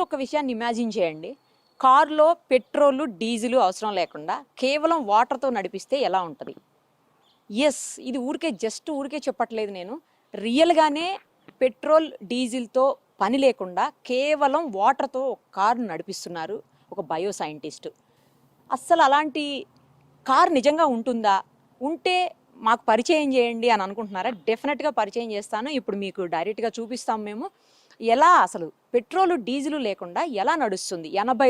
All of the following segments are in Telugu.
ఒక విషయాన్ని ఇమాజిన్ చేయండి. కారులో పెట్రోల్, డీజిల్ అవసరం లేకుండా కేవలం వాటర్‌తో నడిపిస్తే ఎలా ఉంటది? యెస్. ఇది ఊరికే చెప్పట్లేదు నేను. రియల్‌గానే పెట్రోల్, డీజిల్‌తో పని లేకుండా కేవలం వాటర్‌తో ఒక కారుని నడిపిస్తున్నారు ఒక బయో సైంటిస్ట్. అస్సలు అలాంటి కార్ నిజంగా ఉంటుందా? ఉంటే మాకు పరిచయం చేయండి అని అనుకుంటున్నారా? డెఫినెట్‌గా పరిచయం చేస్తాను. ఇప్పుడు మీకు డైరెక్ట్‌గా చూపిస్తాం మేము. ఎలా అసలు పెట్రోల్, డీజిల్ లేకుండా ఎలా నడుస్తుంది?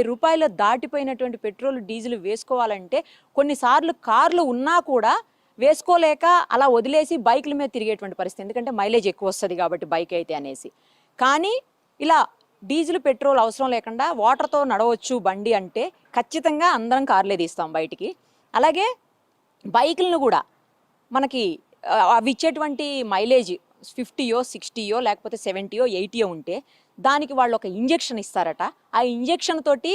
రూ. 80 దాటిపోయినటువంటి పెట్రోల్, డీజిల్ వేసుకోవాలంటే కొన్నిసార్లు కార్లు ఉన్నా కూడా వేసుకోలేక అలా వదిలేసి బైకుల మీద తిరిగేటువంటి పరిస్థితి. ఎందుకంటే మైలేజ్ ఎక్కువ వస్తుంది కాబట్టి బైక్ అయితే అనేసి. కానీ ఇలా డీజిల్, పెట్రోల్ అవసరం లేకుండా వాటర్‌తో నడవచ్చు బండి అంటే ఖచ్చితంగా అందరం కార్లే తీస్తాం బయటికి. అలాగే బైకులను కూడా మనకి అవి ఇచ్చేటువంటి మైలేజ్ 50యో, 60యో లేకపోతే 70యో, 80యో ఉంటే దానికి వాళ్ళు ఒక ఇంజెక్షన్ ఇస్తారట. ఆ ఇంజెక్షన్ తోటి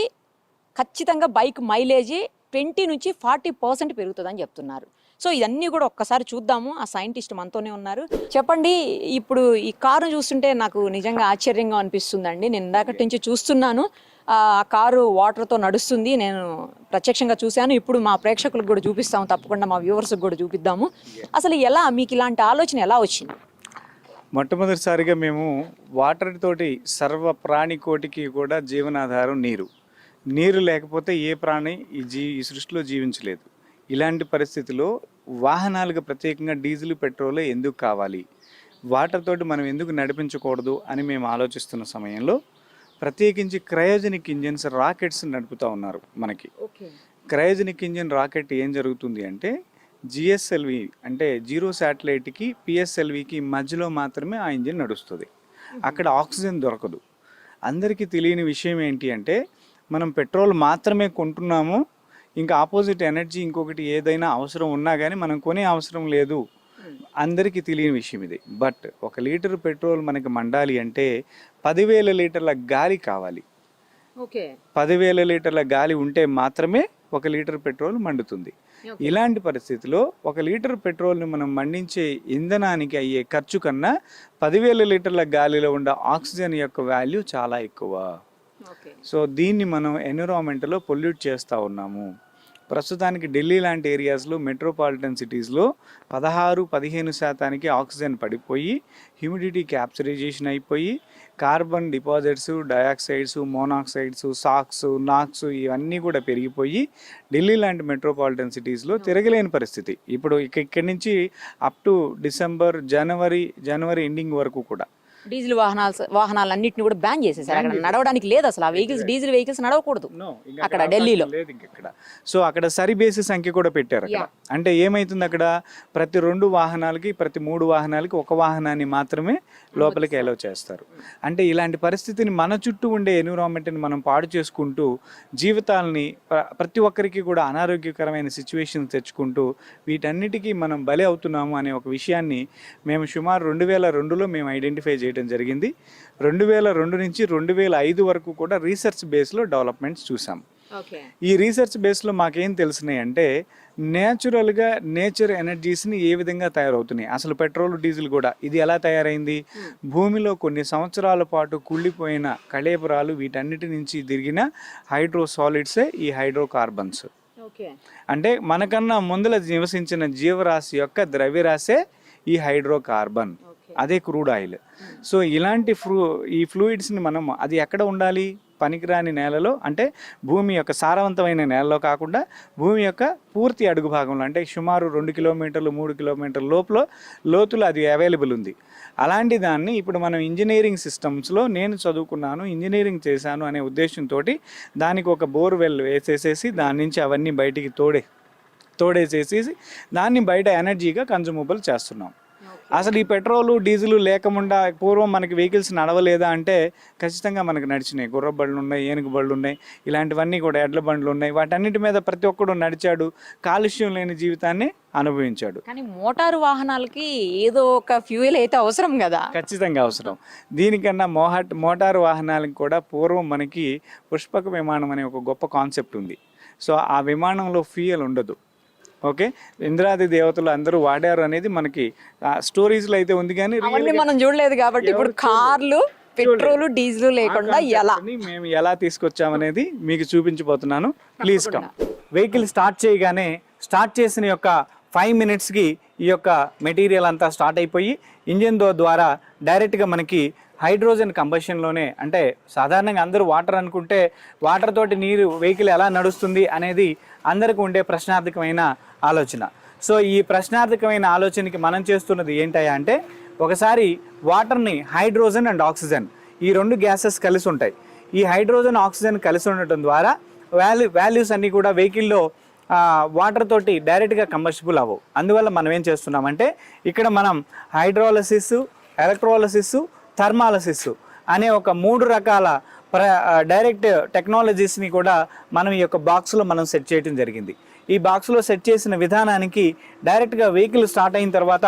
ఖచ్చితంగా బైక్ మైలేజీ 20-40% పెరుగుతుందని చెప్తున్నారు. సో ఇవన్నీ కూడా ఒక్కసారి చూద్దాము. ఆ సైంటిస్ట్ మనతోనే ఉన్నారు. చెప్పండి, ఇప్పుడు ఈ కారు చూస్తుంటే నాకు నిజంగా ఆశ్చర్యంగా అనిపిస్తుందండి. నేను ఇందాకటి నుంచి చూస్తున్నాను. ఆ కారు వాటర్తో నడుస్తుంది. నేను ప్రత్యక్షంగా చూశాను. ఇప్పుడు మా ప్రేక్షకులకు కూడా చూపిస్తాము, తప్పకుండా మా వ్యూవర్స్కి కూడా చూపిద్దాము. అసలు ఎలా మీకు ఇలాంటి ఆలోచన ఎలా వచ్చింది? మొట్టమొదటిసారిగా మేము వాటర్ తోటి సర్వ ప్రాణికోటికి కూడా జీవనాధారం నీరు. నీరు లేకపోతే ఏ ప్రాణి ఈ సృష్టిలో జీవించలేదు. ఇలాంటి పరిస్థితిలో వాహనాలకు ప్రత్యేకంగా డీజిల్, పెట్రోల్ ఎందుకు కావాలి, వాటర్ తోటి మనం ఎందుకు నడిపించకూడదు అని మేము ఆలోచిస్తున్న సమయంలో ప్రత్యేకించి క్రయోజనిక్ ఇంజిన్స్, రాకెట్స్ నడుపుతూ ఉన్నారు. మనకి క్రయోజనిక్ ఇంజిన్ రాకెట్ ఏం జరుగుతుంది అంటే జిఎస్ఎల్వి అంటే జీరో శాటిలైట్కి పిఎస్ఎల్వికి మధ్యలో మాత్రమే ఆ ఇంజిన్ నడుస్తుంది. అక్కడ ఆక్సిజన్ దొరకదు. అందరికీ తెలియని విషయం ఏంటి అంటే మనం పెట్రోల్ మాత్రమే కొంటున్నాము, ఇంకా ఆపోజిట్ ఎనర్జీ ఇంకొకటి ఏదైనా అవసరం ఉన్నా కానీ మనం కొనే అవసరం లేదు. అందరికీ తెలియని విషయం ఇది. బట్ 1 లీటర్ పెట్రోల్ మనకి మండాలి అంటే 10,000 లీటర్ల గాలి కావాలి. 10,000 లీటర్ల గాలి ఉంటే మాత్రమే 1 లీటర్ పెట్రోల్ మండుతుంది. ఇలాంటి పరిస్థితిలో 1 లీటర్ పెట్రోల్ని మనం మండించే ఇంధనానికి అయ్యే ఖర్చు కన్నా 10,000 లీటర్ల గాలిలో ఉండే ఆక్సిజన్ యొక్క వాల్యూ చాలా ఎక్కువ. సో దీన్ని మనం ఎన్విరాన్మెంట్లో పొల్యూట్ చేస్తూ ఉన్నాము. ప్రస్తుతానికి ఢిల్లీ లాంటి ఏరియాస్లో, మెట్రోపాలిటన్ సిటీస్లో 16-15% ఆక్సిజన్ పడిపోయి హ్యూమిడిటీ క్యాప్చరైజేషన్ అయిపోయి కార్బన్ డిపాజిట్స్, డయాక్సైడ్స్, మోనాక్సైడ్స్, సాక్స్, నాక్స్ ఇవన్నీ కూడా పెరిగిపోయి ఢిల్లీ లాంటి మెట్రోపాలిటన్ సిటీస్లో తిరగలేని పరిస్థితి. ఇప్పుడు ఇక్కడి నుంచి up to December, January ending వరకు కూడా డీజిల్ వాహనాలన్నింటినీ కూడా బ్యాన్ చేసేసారు. అక్కడ నడవడానికి లేదు అసలు. ఆ వెహికల్స్, డీజిల్ వెహికల్స్ నడవకూడదు అక్కడ ఢిల్లీలో. ఇక్కడ సో అక్కడ సరి బేసి సంఖ్య కూడా పెట్టారు అక్కడ. అంటే ఏమైతుంది, అక్కడ ప్రతి 2 వాహనాలకి, ప్రతి 3 వాహనాలకి ఒక వాహనాన్ని మాత్రమే లోపలికి అలౌ చేస్తారు. అంటే ఇలాంటి పరిస్థితిని మన చుట్టూ ఉండే ఎన్విరాన్మెంట్ని మనం పాడు చేసుకుంటూ జీవితాలని ప్రతి ఒక్కరికి కూడా అనారోగ్యకరమైన సిచ్యువేషన్స్ తెచ్చుకుంటూ వీటన్నిటికీ మనం బలి అవుతున్నాము అనే ఒక విషయాన్ని మేము సుమారు 2002లో మేము ఐడెంటిఫై చేయడం జరిగింది. 2002 నుంచి 2005 వరకు కూడా రీసెర్చ్ బేస్లో డెవలప్మెంట్స్ చూసాం. ఈ రీసెర్చ్ బేస్లో మాకేం తెలిసినాయి అంటే నేచురల్గా నేచర్ ఎనర్జీస్ని ఏ విధంగా తయారవుతున్నాయి. అసలు పెట్రోల్, డీజిల్ కూడా ఇది ఎలా తయారైంది, భూమిలో కొన్ని సంవత్సరాల పాటు కుళ్ళిపోయిన కళేబరాలు వీటన్నిటి నుంచి దిరిగిన హైడ్రో సాలిడ్సే ఈ హైడ్రోకార్బన్స్. అంటే మనకన్నా ముందల నివసించిన జీవరాశి యొక్క ద్రవ్యరాశే ఈ హైడ్రోకార్బన్, అదే క్రూడ్ ఆయిల్. సో ఇలాంటి ఈ ఫ్లూయిడ్స్ని మనం అది ఎక్కడ ఉండాలి, పనికిరాని నేలలో, అంటే భూమి యొక్క సారవంతమైన నేలలో కాకుండా భూమి యొక్క పూర్తి అడుగు భాగంలో, అంటే సుమారు 2 కిలోమీటర్లు 3 కిలోమీటర్ల లోతులో అది అవైలబుల్ ఉంది. అలాంటి దాన్ని ఇప్పుడు మనం ఇంజనీరింగ్ సిస్టమ్స్లో, నేను చదువుకున్నాను, ఇంజనీరింగ్ చేశాను అనే ఉద్దేశంతో దానికి ఒక బోర్వెల్ వేసేసేసి దాని నుంచి అవన్నీ బయటికి తోడేసేసి దాన్ని బయట ఎనర్జీగా కన్జ్యూమబుల్ చేస్తున్నాం. అసలు ఈ పెట్రోల్, డీజిల్ లేకుండా పూర్వం మనకి వెహికల్స్ నడవలేదా అంటే ఖచ్చితంగా మనకు నడిచినాయి. గుర్ర బళ్ళు ఉన్నాయి, ఏనుగు బళ్ళు ఉన్నాయి, ఇలాంటివన్నీ కూడా ఎడ్ల బండ్లు ఉన్నాయి. వాటన్నిటి మీద ప్రతి ఒక్కడు నడిచాడు, కాలుష్యం లేని జీవితాన్ని అనుభవించాడు. కానీ మోటారు వాహనాలకి ఏదో ఒక ఫ్యూయల్ అయితే అవసరం కదా. ఖచ్చితంగా అవసరం. దీనికన్నా మోటారు వాహనాలకు కూడా పూర్వం మనకి పుష్పక విమానం అనే ఒక గొప్ప కాన్సెప్ట్ ఉంది. సో ఆ విమానంలో ఫ్యూయల్ ఉండదు. ఓకే, ఇంద్రాది దేవతలు అందరూ వాడారు అనేది మనకి స్టోరీస్లో అయితే ఉంది, కానీ మనం చూడలేదు కాబట్టి ఇప్పుడు కార్లు, పెట్రోల్ డీజిల్ లేకుండా ఎలా మేము ఎలా తీసుకొచ్చామనేది మీకు చూపించబోతున్నాను. Please come. వెహికల్ స్టార్ట్ చేయగానే స్టార్ట్ చేసిన యొక్క 5 మినిట్స్కి ఈ యొక్క మెటీరియల్ అంతా స్టార్ట్ అయిపోయి ఇంజిన్ ద్వారా డైరెక్ట్గా మనకి హైడ్రోజన్ కంబషన్లోనే, అంటే సాధారణంగా అందరూ వాటర్ అనుకుంటే వాటర్ తోటి నీరు వెహికల్ ఎలా నడుస్తుంది అనేది అందరికీ ఉండే ప్రశ్నార్థకమైన ఆలోచన. సో ఈ ప్రశ్నార్థకమైన ఆలోచనకి మనం చేస్తున్నది ఏంటయ్యా అంటే, ఒకసారి వాటర్ని హైడ్రోజన్ అండ్ ఆక్సిజన్ ఈ 2 గ్యాసెస్ కలిసి ఉంటాయి. ఈ హైడ్రోజన్ ఆక్సిజన్ కలిసి ఉండటం ద్వారా వాల్యూస్ అన్నీ కూడా వెహికల్లో వాటర్ తోటి డైరెక్ట్గా కంబస్టిబుల్ అవ్వవు. అందువల్ల మనం ఏం చేస్తున్నామంటే ఇక్కడ మనం హైడ్రాలసిస్, ఎలక్ట్రాలసిస్, థర్మాలసిస్ అనే ఒక 3 రకాల డైరెక్ట్ టెక్నాలజీస్ని కూడా మనం ఈ యొక్క బాక్స్లో మనం సెట్ చేయడం జరిగింది. ఈ బాక్స్లో సెట్ చేసిన విధానానికి డైరెక్ట్గా వెహికల్ స్టార్ట్ అయిన తర్వాత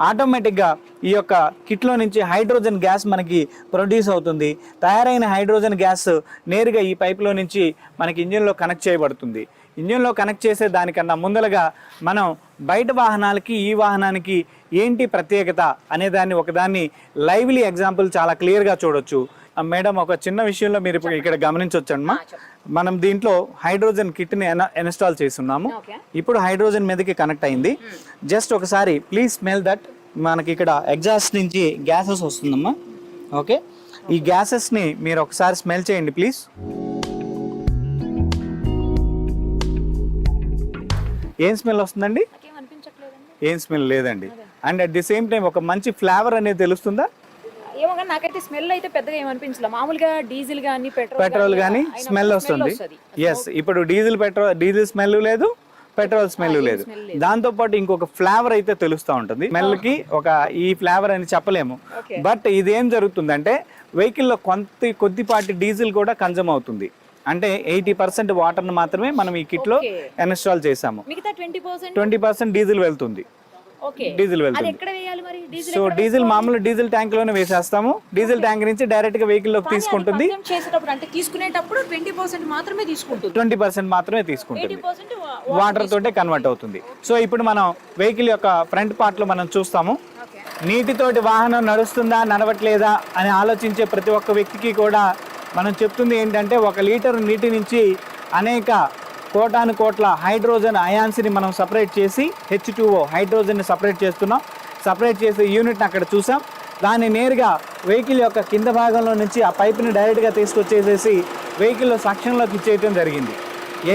ఆటోమేటిక్గా ఈ యొక్క కిట్లో నుంచి హైడ్రోజన్ గ్యాస్ మనకి ప్రొడ్యూస్ అవుతుంది. తయారైన హైడ్రోజన్ గ్యాస్ నేరుగా ఈ పైప్లో నుంచి మనకి ఇంజిన్లో కనెక్ట్ చేయబడుతుంది. ఇంజిన్లో కనెక్ట్ చేసే దానికన్నా ముందరగా మనం బయట వాహనాలకి ఈ వాహనానికి ఏంటి ప్రత్యేకత అనే దాన్ని ఒకదాన్ని లైవ్లీ ఎగ్జాంపుల్ చాలా క్లియర్గా చూడొచ్చు. మేడం, ఒక చిన్న విషయంలో మీరు ఇక్కడ గమనించవచ్చు అమ్మా. మనం దీంట్లో హైడ్రోజన్ కిట్ని ఇన్స్టాల్ చేస్తున్నాము. ఇప్పుడు హైడ్రోజన్ మీదకి కనెక్ట్ అయింది. జస్ట్ ఒకసారి ప్లీజ్ స్మెల్ దట్. మనకి ఇక్కడ ఎగ్జాస్ట్ నుంచి గ్యాసెస్ వస్తుందమ్మా. ఓకే, ఈ గ్యాసెస్ని మీరు ఒకసారి స్మెల్ చేయండి ప్లీజ్. ఏం స్మెల్ వస్తుందండి? ఏం స్మెల్ లేదండి. And at the same time ఒక మంచి ఫ్లేవర్ అనేది తెలుస్తుందా? ఏమో కానీ నాకైతే స్మెల్ అయితే పెద్దగా ఏమనిపించలేదు. మామూలుగా డీజిల్ కానీ పెట్రోల్ కానీ స్మెల్ వస్తుంది. ఎస్, ఇప్పుడు డీజిల్ స్మెల్ లేదు, పెట్రోల్ స్మెల్ లేదు. దాంతో పాటు ఇంకొక ఫ్లేవర్ అయితే తెలుస్తూ ఉంటుంది. స్మెల్ కి ఈ ఫ్లేవర్ అని చెప్పలేము. బట్ ఇది ఏం జరుగుతుందంటే వెహికల్లో కొద్దిపాటి డీజిల్ కూడా కన్జ్యూమ్ అవుతుంది. అంటే 80% వాటర్ని మాత్రమే మనం ఈ కిట్లో ఇన్స్టాల్ చేసాము. 20% డీజిల్ వెళ్తుంది. సో డీజిల్ మామూలు డీజిల్ ట్యాంక్ లోనే వేసేస్తాము. డీజిల్ ట్యాంక్ నుంచి డైరెక్ట్ గా వెహికల్ లోకి తీసుకుంటుంది. 20% మాత్రమే తీసుకుంటుంది. వాటర్ తోటే కన్వర్ట్ అవుతుంది. సో ఇప్పుడు మనం వెహికల్ యొక్క ఫ్రంట్ పార్ట్ లో మనం చూస్తాము. నీటితోటి వాహనం నడుస్తుందా నడవట్లేదా అని ఆలోచించే ప్రతి ఒక్క వ్యక్తికి కూడా మనం చెప్తుంది ఏంటంటే, 1 లీటర్ నీటి నుంచి అనేక కోటాను కోట్ల హైడ్రోజన్ అయాన్స్ని మనం సపరేట్ చేసి H2O హైడ్రోజన్ని సపరేట్ చేస్తున్నాం. సపరేట్ చేసే యూనిట్ని అక్కడ చూసాం. దాన్ని నేరుగా వెహికల్ యొక్క కింద భాగంలో నుంచి ఆ పైప్ని డైరెక్ట్గా తీసుకొచ్చేసేసి వెహికల్లో సక్షన్లోకి ఇచ్చేయటం జరిగింది.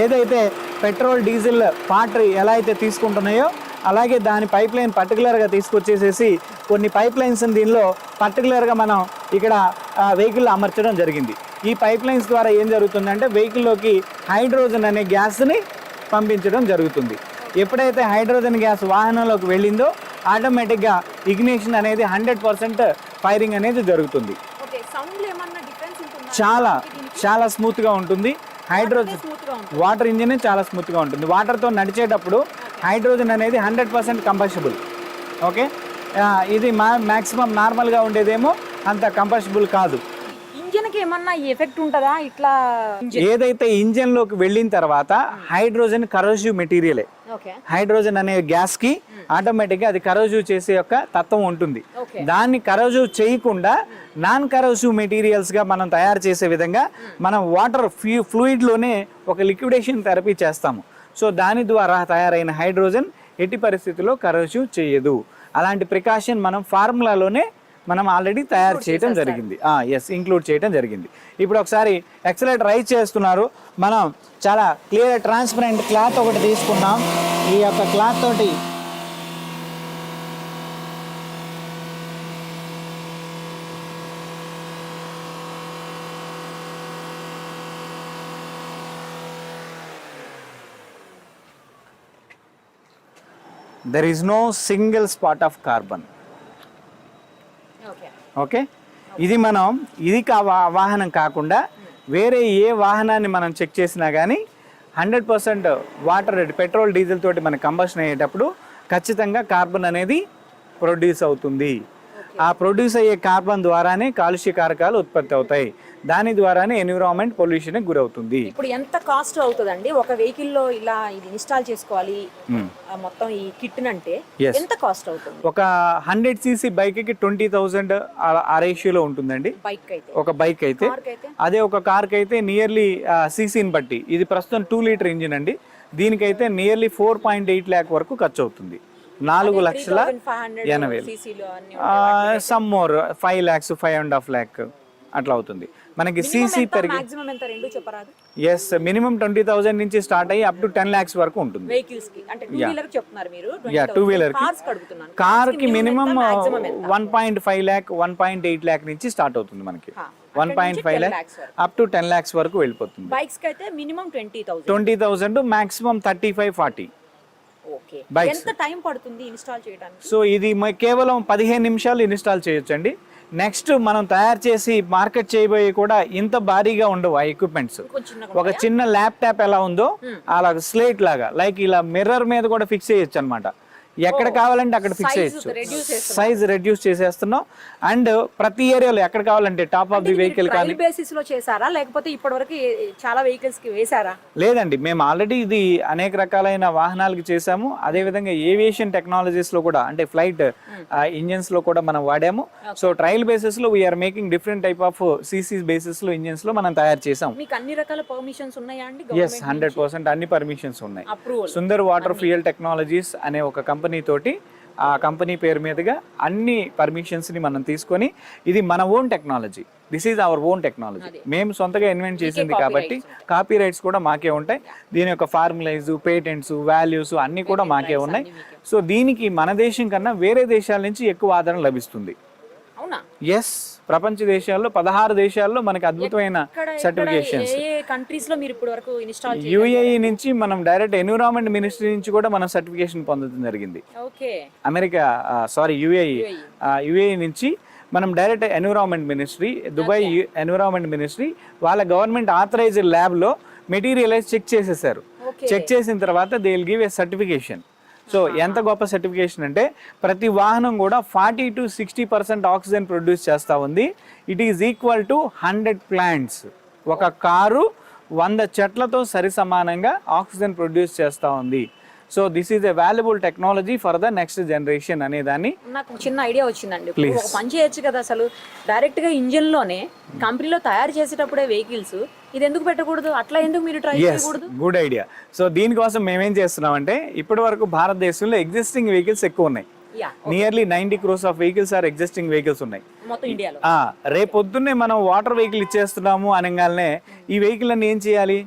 ఏదైతే పెట్రోల్ డీజిల్ పార్ట్ ఎలా అయితే తీసుకుంటున్నాయో అలాగే దాని పైప్ లైన్ పర్టికులర్గా తీసుకొచ్చేసేసి కొన్ని పైప్ లైన్స్ని దీనిలో పర్టికులర్గా మనం ఇక్కడ వెహికల్లో అమర్చడం జరిగింది. ఈ పైప్ లైన్స్ ద్వారా ఏం జరుగుతుందంటే వెహికల్లోకి హైడ్రోజన్ అనే గ్యాస్ని పంపించడం జరుగుతుంది. ఎప్పుడైతే హైడ్రోజన్ గ్యాస్ వాహనంలోకి వెళ్ళిందో ఆటోమేటిక్గా ఇగ్నిషన్ అనేది 100% ఫైరింగ్ అనేది జరుగుతుంది. చాలా స్మూత్గా ఉంటుంది. హైడ్రోజన్ వాటర్ ఇంజిన్ చాలా స్మూత్గా ఉంటుంది. వాటర్తో నడిచేటప్పుడు హైడ్రోజన్ అనేది 100% కంబస్టిబుల్. ఓకే, ఇది మ్యాక్సిమం నార్మల్గా ఉండేదేమో అంత కంబస్టిబుల్ కాదు. ఇంజిన్కి ఏమన్నా ఎఫెక్ట్ ఉంటుందా? ఇట్లా ఏదైతే ఇంజిన్లోకి వెళ్ళిన తర్వాత హైడ్రోజన్ కరోసివ్ మెటీరియలే. హైడ్రోజన్ అనే గ్యాస్కి ఆటోమేటిక్గా అది కరోసివ్ చేసే యొక్క తత్వం ఉంటుంది. దాన్ని కరోసివ్ చేయకుండా నాన్ కరోసివ్ మెటీరియల్స్గా మనం తయారు చేసే విధంగా మనం వాటర్ ఫ్లూయిడ్లోనే ఒక లిక్విడేషన్ థెరపీ చేస్తాము. సో దాని ద్వారా తయారైన హైడ్రోజన్ ఎట్టి పరిస్థితుల్లో కరోసివ్ చేయదు. అలాంటి ప్రికాషన్ మనం ఫార్ములాలోనే మనం ఆల్రెడీ తయారు చేయడం జరిగింది. ఇంక్లూడ్ చేయడం జరిగింది. ఇప్పుడు ఒకసారి ఎక్సలేటర్ రైజ్ చేస్తున్నారు. మనం చాలా క్లియర్ ట్రాన్స్పరెంట్ క్లాత్ ఒకటి తీసుకున్నాం. ఈ యొక్క క్లాత్ తోటి there is no single spot of carbon. Okay, ఇది వాహనం కాకుండా వేరే ఏ వాహనాన్ని మనం చెక్ చేసినా కానీ 100% వాటర్ పెట్రోల్ డీజిల్ తోటి మన కంబషన్ అయ్యేటప్పుడు ఖచ్చితంగా కార్బన్ అనేది ప్రొడ్యూస్ అవుతుంది. ఆ ప్రొడ్యూస్ అయ్యే కార్బన్ ద్వారానే కాలుష్య కారకాలు ఉత్పత్తి అవుతాయి, దాని ద్వారానే ఎన్విరాన్మెంట్ పొల్యూషన్ గురవుతుంది. ఇప్పుడు ఎంత కాస్ట్ అవుతుందండి ఒక వెహికల్ లో ఇలా ఇది ఇన్స్టాల్ చేసుకోవాలి మొత్తం ఈ కిట్ అంటే ఎంత కాస్ట్ అవుతుంది? ఒక 100cc బైక్ కి 20,000 ఆ రేషియోలో ఉంటుందండి బైక్ అయితే. ఒక బైక్ అయితే. అదే ఒక కార్ కి అయితే నియర్లీ సీసీని బట్టి, ఇది ప్రస్తుతం 2 లీటర్ ఇంజిన్ అండి, దీనికైతే నియర్లీ 4.8 lakh వరకు ఖర్చు అవుతుంది. 4,80,000 సమ్ మోర్ 5 lakhs 5.5 lakh అట్లా అవుతుంది మనకి. సీసీ పెరిగి ఎస్ మినిమం 20,000 నుంచి స్టార్ట్ అయ్యి అప్ టు 10 lakhs వరకు ఉంటుంది. టూ వీలర్ కార్ కి మినిమం 1.5 lakh 1.8 lakh నుంచి స్టార్ట్ అవుతుంది మనకి. 1.5 lakh అప్ టు 10 lakhs వరకు వెళ్ళిపోతుంది. బైక్స్ కి అయితే మినిమం 20,000 మాక్సిమం 35-40. ఎంత టైం పడుతుంది ఇన్స్టాల్ చేయడానికి? సో ఇది కేవలం 15 నిమిషాలు ఇన్స్టాల్ చేయొచ్చండి. నెక్స్ట్ మనం తయారు చేసి మార్కెట్ చేయబోయే కూడా ఇంత భారీగా ఉండవు ఆ ఎక్విప్మెంట్స్. ఒక చిన్న ల్యాప్టాప్ ఎలా ఉందో అలా స్లేట్ లాగా లైక్ ఇలా మిర్రర్ మీద కూడా ఫిక్స్ చేయొచ్చు అనమాట. ఎక్కడ కావాలంటే అక్కడ ఫిక్స్ చేయొచ్చు. సైజ్ రెడ్యూస్ చేసేస్తున్నాం. అండ్ ప్రతి ఏరియాలో ఎక్కడ కావాలంటే టాప్ ఆఫ్ ది వెహికల్ కానీ బేసిస్ లో చేశారా లేకపోతే ఇప్పటివరకు చాలా వెహికల్స్ కి వేశారా? లేదండి, మేము ఆల్రెడీ ఇది అనేక రకాలైన వాహనాలకి చేసాము. అదే విధంగా ఏవియేషన్ టెక్నాలజీస్ లో కూడా అంటే ఫ్లైట్ ఇంజిన్స్ లో కూడా మనం వాడాము. సో ట్రయల్ బేసిస్ లో we are making different type of CC basis లో ఇంజిన్స్ లో మనం తయారు చేసాం. మీకు అన్ని రకాల పర్మిషన్స్ ఉన్నాయా అండి? ఎస్ 100% అన్ని పర్మిషన్స్ ఉన్నాయి. సుందర్ వాటర్ ఫ్యూయల్ టెక్నాలజీస్ అనే ఒక కంపెనీ తోటి, ఆ కంపెనీ పేరు మీదుగా అన్ని పర్మిషన్స్ ని మనం తీసుకొని, ఇది మన own technology, this is our own technology, మేము సొంతగా ఇన్వెంట్ చేసింది కాబట్టి కాపీ రైట్స్ కూడా మాకే ఉంటాయి. దీని యొక్క ఫార్ములైజ్, పేటెంట్స్, వాల్యూస్ అన్ని కూడా మాకే ఉన్నాయి. సో దీనికి మన దేశం కన్నా వేరే దేశాల నుంచి ఎక్కువ ఆదరణ లభిస్తుంది. ఎస్, ప్రపంచ దేశాల్లో 16 దేశాల్లో మనకి అద్భుతమైన సర్టిఫికేషన్స్. యుఏఈ నుంచి మనం డైరెక్ట్ ఎన్విరాన్మెంట్ మినిస్ట్రీ నుంచి కూడా మనం సర్టిఫికేషన్ పొందడం జరిగింది. అమెరికా యుఏఈ నుంచి మనం direct environment ministry, Dubai environment ministry వాళ్ళ గవర్నమెంట్ ఆథరైజ్డ్ ల్యాబ్లో మెటీరియలైజ్ చెక్ చేసేసారు. చెక్ చేసిన తర్వాత they will give A certification. So ఎంత గొప్ప సర్టిఫికేషన్ అంటే ప్రతి వాహనం కూడా 40 to 60% ఆక్సిజన్ ప్రొడ్యూస్ చేస్తూ ఉంది. It is equal to 100 plants. ఒక కారు 100 చెట్లతో సరి సమానంగా ఆక్సిజన్ ప్రొడ్యూస్ చేస్తూ ఉంది. So this is a valuable technology for the next generation అనే దాన్ని నాకు చిన్న ఐడియా వచ్చిందండి. ఒక పని చేయొచ్చు కదా, అసలు డైరెక్ట్ గా ఇంజిన్ లోనే కంపెనీలో తయారు చేసేటప్పుడే వెహికల్స్ ఇది ఎందుకు పెట్టకూడదు? అట్లా ఎందుకు మీరు ట్రై చేయకూడదు? Good idea. సో దీనికోసం మేమేం చేస్తున్నామంటే ఇప్పటి వరకు భారతదేశంలో ఎగ్జిస్టింగ్ వెహికల్స్ ఎక్కువ ఉన్నాయి. Nearly 90 crores of vehicles are existing vehicles ఉన్నాయి మొత్తం ఇండియాలో. రేపొద్దున్నే మనం వాటర్ వెహికల్ ఇచ్చేస్తున్నాము అనగానే ఈ వెహికల్ అన్ని ఏం చేయాలి?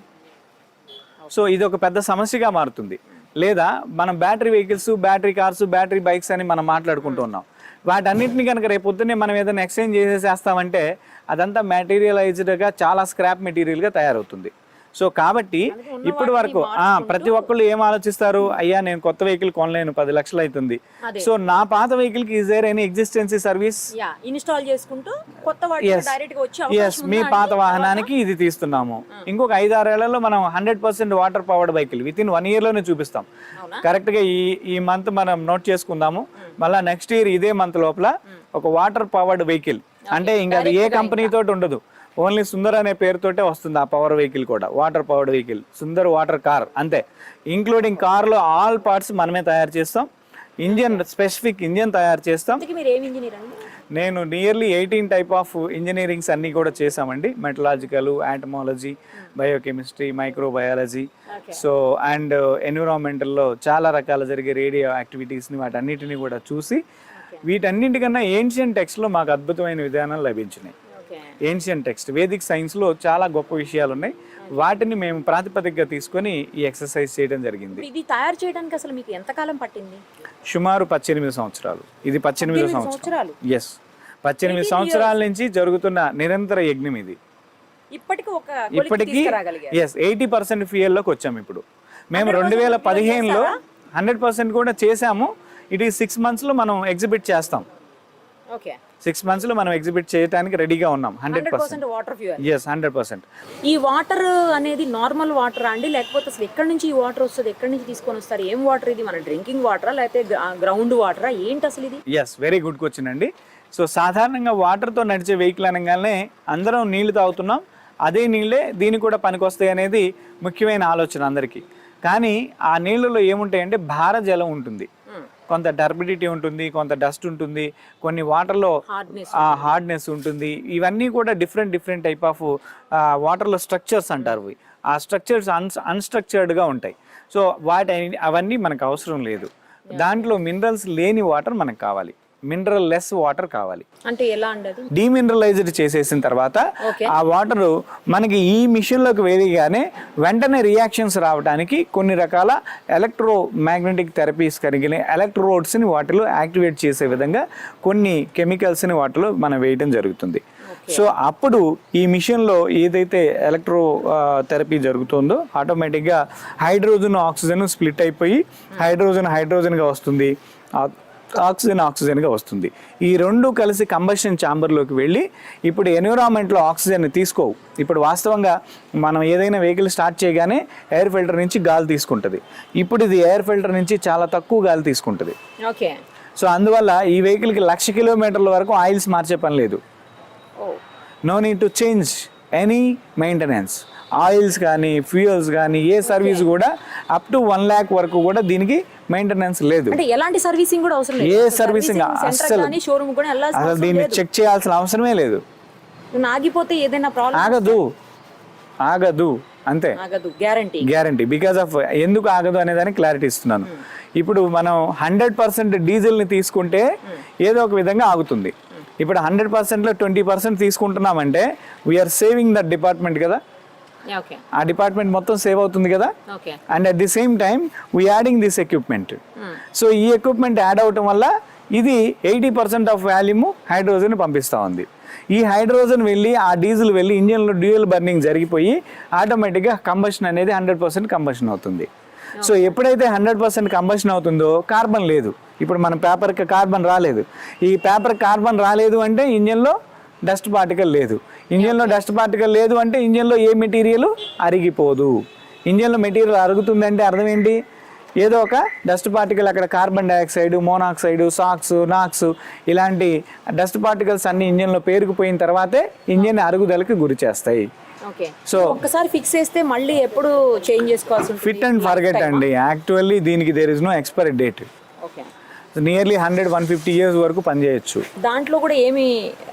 సో ఇది ఒక పెద్ద సమస్యగా మారుతుంది. లేదా మనం battery vehicles, battery cars, battery bikes అని మనం మాట్లాడుకుంటూ ఉన్నాం. వాటన్నిటిని కనుక రేపు పొద్దున్నే మనం ఏదైనా ఎక్స్చేంజ్ చేసేస్తామంటే అదంతా మెటీరియలైజ్డ్గా చాలా స్క్రాప్ మెటీరియల్గా తయారవుతుంది. సో కాబట్టి ఇప్పటి వరకు ప్రతి ఒక్కళ్ళు ఏం ఆలోచిస్తారు, అయ్యా నేను కొత్త వెహికల్ కొనలేను, 10 లక్షలు అవుతుంది. సో నా పాత వెహికల్ కి is there any existency service install చేసుకుంటూ కొత్త వాటికి డైరెక్ట్ గా వచ్చి ఎస్ మీ పాత వాహనానికి ఇది తీస్తున్నాము. ఇంకొక 5-6 ఏళ్లలో మనం 100% water powered vehicle with in 1 year లోనే చూపిస్తాం. కరెక్ట్ గా ఈ మంత్ మనం నోట్ చేసుకుందాము. మళ్ళీ నెక్స్ట్ ఇయర్ ఇదే మంత్ లోపల ఒక వాటర్ పవర్డ్ వెహికల్, అంటే ఇంకా అది ఏ కంపెనీ తోటి ఉండదు, ఓన్లీ సుందర్ అనే పేరుతోటే వస్తుంది ఆ పవర్ వెహికల్ కూడా, water powered vehicle, Sundar water car అంతే. ఇంక్లూడింగ్ కార్లో ఆల్ పార్ట్స్ మనమే తయారు చేస్తాం. ఇంజిన్ స్పెసిఫిక్ ఇంజిన్ తయారు చేస్తాం. నేను నియర్లీ 18 టైప్ ఆఫ్ ఇంజనీరింగ్స్ అన్నీ కూడా చేసామండి. మెటలాజికల్, ఆటమాలజీ, బయోకెమిస్ట్రీ, మైక్రోబయాలజీ, సో అండ్ ఎన్విరాన్మెంటల్లో చాలా రకాల జరిగే రేడియో యాక్టివిటీస్ని వాటన్నిటిని కూడా చూసి వీటన్నింటికన్నా ఏన్షియన్ టెక్స్ట్లో మాకు అద్భుతమైన విధానాలు లభించినాయి. ఏన్షియన్ టెక్స్ట్, వేదిక్ సైన్స్లో చాలా గొప్ప విషయాలు ఉన్నాయి. వాటిని మేము ప్రాతిపదికగా తీసుకొని ఈ ఎక్సర్సైజ్ చేయడం జరిగింది. ఇది తయారు చేయడానికి అసలు మీకు ఎంత కాలం పట్టింది? సుమారు 18 సంవత్సరాలు. ఇది 18 సంవత్సరాలు. ఎస్, 18 సంవత్సరాల నుంచి జరుగుతున్న నిరంతర యజ్ఞం ఇది. ఇప్పటికీ ఎస్ 80% ఫ్యూయల్లోకి వచ్చాము. ఇప్పుడు మేము 2015లో 100% కూడా చేసాము. ఇట్ ఈ 6 monthsలో మనం ఎగ్జిబిట్ చేస్తాం. 6 monthsలో మనం ఎగ్జిబిట్ చేయడానికి రెడీగా ఉన్నాం. 100% వాటర్ ఫ్యూయల్. ఎస్ 100%. ఈ వాటర్ అనేది నార్మల్ వాటర్ అండి, లేకపోతే అసలు ఎక్కడి నుంచి ఈ వాటర్ వస్తుంది, ఎక్కడి నుంచి తీసుకొని వస్తారు? ఏం వాటర్ ఇది? మన డ్రింకింగ్ వాటరా లేకపోతే గ్రౌండ్ వాటరా ఏంటి అసలు ఇది? ఎస్, వెరీ గుడ్ క్వశ్చన్ అండి. సో సాధారణంగా వాటర్తో నడిచే వెహికల్ అనగానే అందరం నీళ్లు తాగుతున్నాం, అదే నీళ్ళే దీనికి కూడా పనికొస్తాయి అనేది ముఖ్యమైన ఆలోచన అందరికీ. కానీ ఆ నీళ్ళలో ఏముంటాయంటే భారజలం ఉంటుంది, కొంత టర్బిడిటీ ఉంటుంది, కొంత డస్ట్ ఉంటుంది, కొన్ని వాటర్లో హార్డ్నెస్ ఉంటుంది. ఇవన్నీ కూడా డిఫరెంట్ టైప్ ఆఫ్ వాటర్లో స్ట్రక్చర్స్ అంటారు. ఆ స్ట్రక్చర్స్ అన్స్ట్రక్చర్డ్గా ఉంటాయి. సో అవన్నీ మనకు అవసరం లేదు. దాంట్లో మినరల్స్ లేని వాటర్ మనకు కావాలి, మినరల్ లెస్ వాటర్ కావాలి. అంటే ఎలా అండి? డీమినరలైజ్డ్ చేసేసిన తర్వాత ఆ వాటర్ మనకి ఈ మిషన్లోకి వేయగానే వెంటనే రియాక్షన్స్ రావడానికి కొన్ని రకాల ఎలక్ట్రో మ్యాగ్నెటిక్ థెరపీస్ కలిగిన ఎలక్ట్రోడ్స్ని వాటిలో యాక్టివేట్ చేసే విధంగా కొన్ని కెమికల్స్ని వాటిలో మనం వేయడం జరుగుతుంది. సో అప్పుడు ఈ మిషన్లో ఏదైతే ఎలక్ట్రో థెరపీ జరుగుతుందో ఆటోమేటిక్గా హైడ్రోజన్ ఆక్సిజన్ స్ప్లిట్ అయిపోయి హైడ్రోజన్గా వస్తుంది, ఆక్సిజన్గా వస్తుంది. ఈ రెండు కలిసి కంబషన్ ఛాంబర్లోకి వెళ్ళి ఇప్పుడు ఎన్విరాన్మెంట్లో ఆక్సిజన్ తీసుకోవు. ఇప్పుడు వాస్తవంగా మనం ఏదైనా వెహికల్ స్టార్ట్ చేయగానే ఎయిర్ ఫిల్టర్ నుంచి గాలి తీసుకుంటుంది. ఇప్పుడు ఇది ఎయిర్ ఫిల్టర్ నుంచి చాలా తక్కువ గాలి తీసుకుంటుంది. ఓకే. సో అందువల్ల ఈ వెహికల్కి 1,00,000 కిలోమీటర్ల వరకు ఆయిల్స్ మార్చే పని లేదు. No need to change any maintenance. Oils కానీ ఫ్యూయల్స్ కానీ ఏ సర్వీస్ కూడా అప్ టు 1 lakh వరకు కూడా దీనికి మెయింటెనెన్స్ లేదు. అంటే ఎలాంటి సర్వీసింగ్ కూడా అవసరం లేదు. ఏ సర్వీసింగ్ అసలు దీన్ని చెక్ చేయాల్సిన అవసరమే లేదు. ఆగిపోతే ఏదైనా ప్రాబ్లం ఆగదు అంతే, గ్యారంటీ. బికాస్ ఆఫ్ ఎందుకు ఆగదు అనేదానికి క్లారిటీ ఇస్తున్నాను. ఇప్పుడు మనం 100% డీజిల్ని తీసుకుంటే ఏదో ఒక విధంగా ఆగుతుంది. ఇప్పుడు 100%లో 20% తీసుకుంటున్నామంటే వీఆర్ సేవింగ్ దట్ డిపార్ట్మెంట్ కదా, ఆ డిపార్ట్మెంట్ మొత్తం సేవ్ అవుతుంది కదా. And at the same time we adding this equipment. So ఈ ఎక్విప్మెంట్ యాడ్ అవటం వల్ల ఇది 80% ఆఫ్ వాల్యూమ్ హైడ్రోజన్ పంపిస్తూ ఉంది. ఈ హైడ్రోజన్ వెళ్ళి ఆ డీజిల్ వెళ్ళి ఇంజిన్లో డ్యూయల్ బర్నింగ్ జరిగిపోయి ఆటోమేటిక్గా కంబషన్ అనేది 100% కంబషన్ అవుతుంది. సో ఎప్పుడైతే 100% కంబషన్ అవుతుందో కార్బన్ లేదు. ఇప్పుడు మన పేపర్కి కార్బన్ రాలేదు. ఈ పేపర్ కార్బన్ రాలేదు అంటే ఇంజిన్లో డస్ట్ పార్టికల్ లేదు. ఇంజిన్లో డస్ట్ పార్టికల్ లేదు అంటే ఇంజిన్లో ఏ మెటీరియల్ అరిగిపోదు. ఇంజిన్లో మెటీరియల్ అరుగుతుందంటే అర్థం ఏంటి? ఏదో ఒక డస్ట్ పార్టికల్ అక్కడ కార్బన్ డైఆక్సైడ్, మోనాక్సైడ్, సాక్స్, నాక్స్ ఇలాంటి డస్ట్ పార్టికల్స్ అన్ని ఇంజిన్లో పేరుకుపోయిన తర్వాతే ఇంజిన్ అరుగుదలకి గురి చేస్తాయి. సో ఒకసారి ఫిక్స్ చేస్తే మళ్ళీ ఎప్పుడు చేంజ్ చేసుకోవాల్సి ఉంటుంది? ఫిట్ అండ్ ఫర్గెట్ అండి. యాక్చువల్లీ దీనికి there is no expiry date. Nearly 100-150 years వరకు పనిచేయచ్చు. దాంట్లో కూడా ఏమి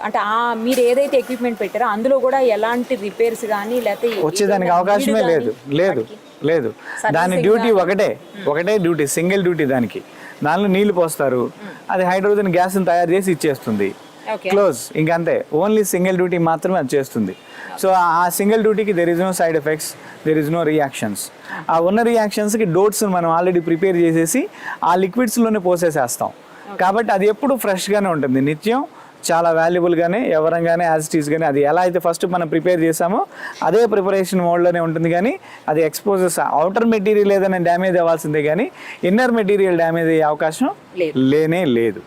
అంటే మీరు ఏదైతే ఎక్విప్మెంట్ పెట్టారో అందులో కూడా ఎలాంటి రిపేర్స్ కానీ లేకపోతే వచ్చేదానికి అవకాశమే లేదు. దాని డ్యూటీ ఒకటే డ్యూటీ, సింగిల్ డ్యూటీ. దానిలో నీళ్లు పోస్తారు, అది హైడ్రోజన్ గ్యాస్ని తయారు చేసి ఇచ్చేస్తుంది, క్లోజ్. ఇంకంతే, ఓన్లీ సింగిల్ డ్యూటీ మాత్రమే అది చేస్తుంది. సో ఆ సింగిల్ డ్యూటీకి there is no side effects, there is no reactions. ఆ ఉన్న రియాక్షన్స్కి డోట్స్ మనం ఆల్రెడీ ప్రిపేర్ చేసేసి ఆ లిక్విడ్స్లోనే పోసేసేస్తాం. కాబట్టి అది ఎప్పుడు ఫ్రెష్గానే ఉంటుంది, నిత్యం చాలా వాల్యుబుల్గానే ఎవరంగానే యాజ్ ఇట్ ఈస్ గానే అది ఎలా అయితే ఫస్ట్ మనం ప్రిపేర్ చేసామో అదే ప్రిపరేషన్ మోడ్లోనే ఉంటుంది. కానీ అది ఎక్స్పోజెస్ అవుటర్ మెటీరియల్ ఏదైనా డ్యామేజ్ అవ్వాల్సిందే కానీ ఇన్నర్ మెటీరియల్ డ్యామేజ్ అయ్యే అవకాశం లేనే లేదు.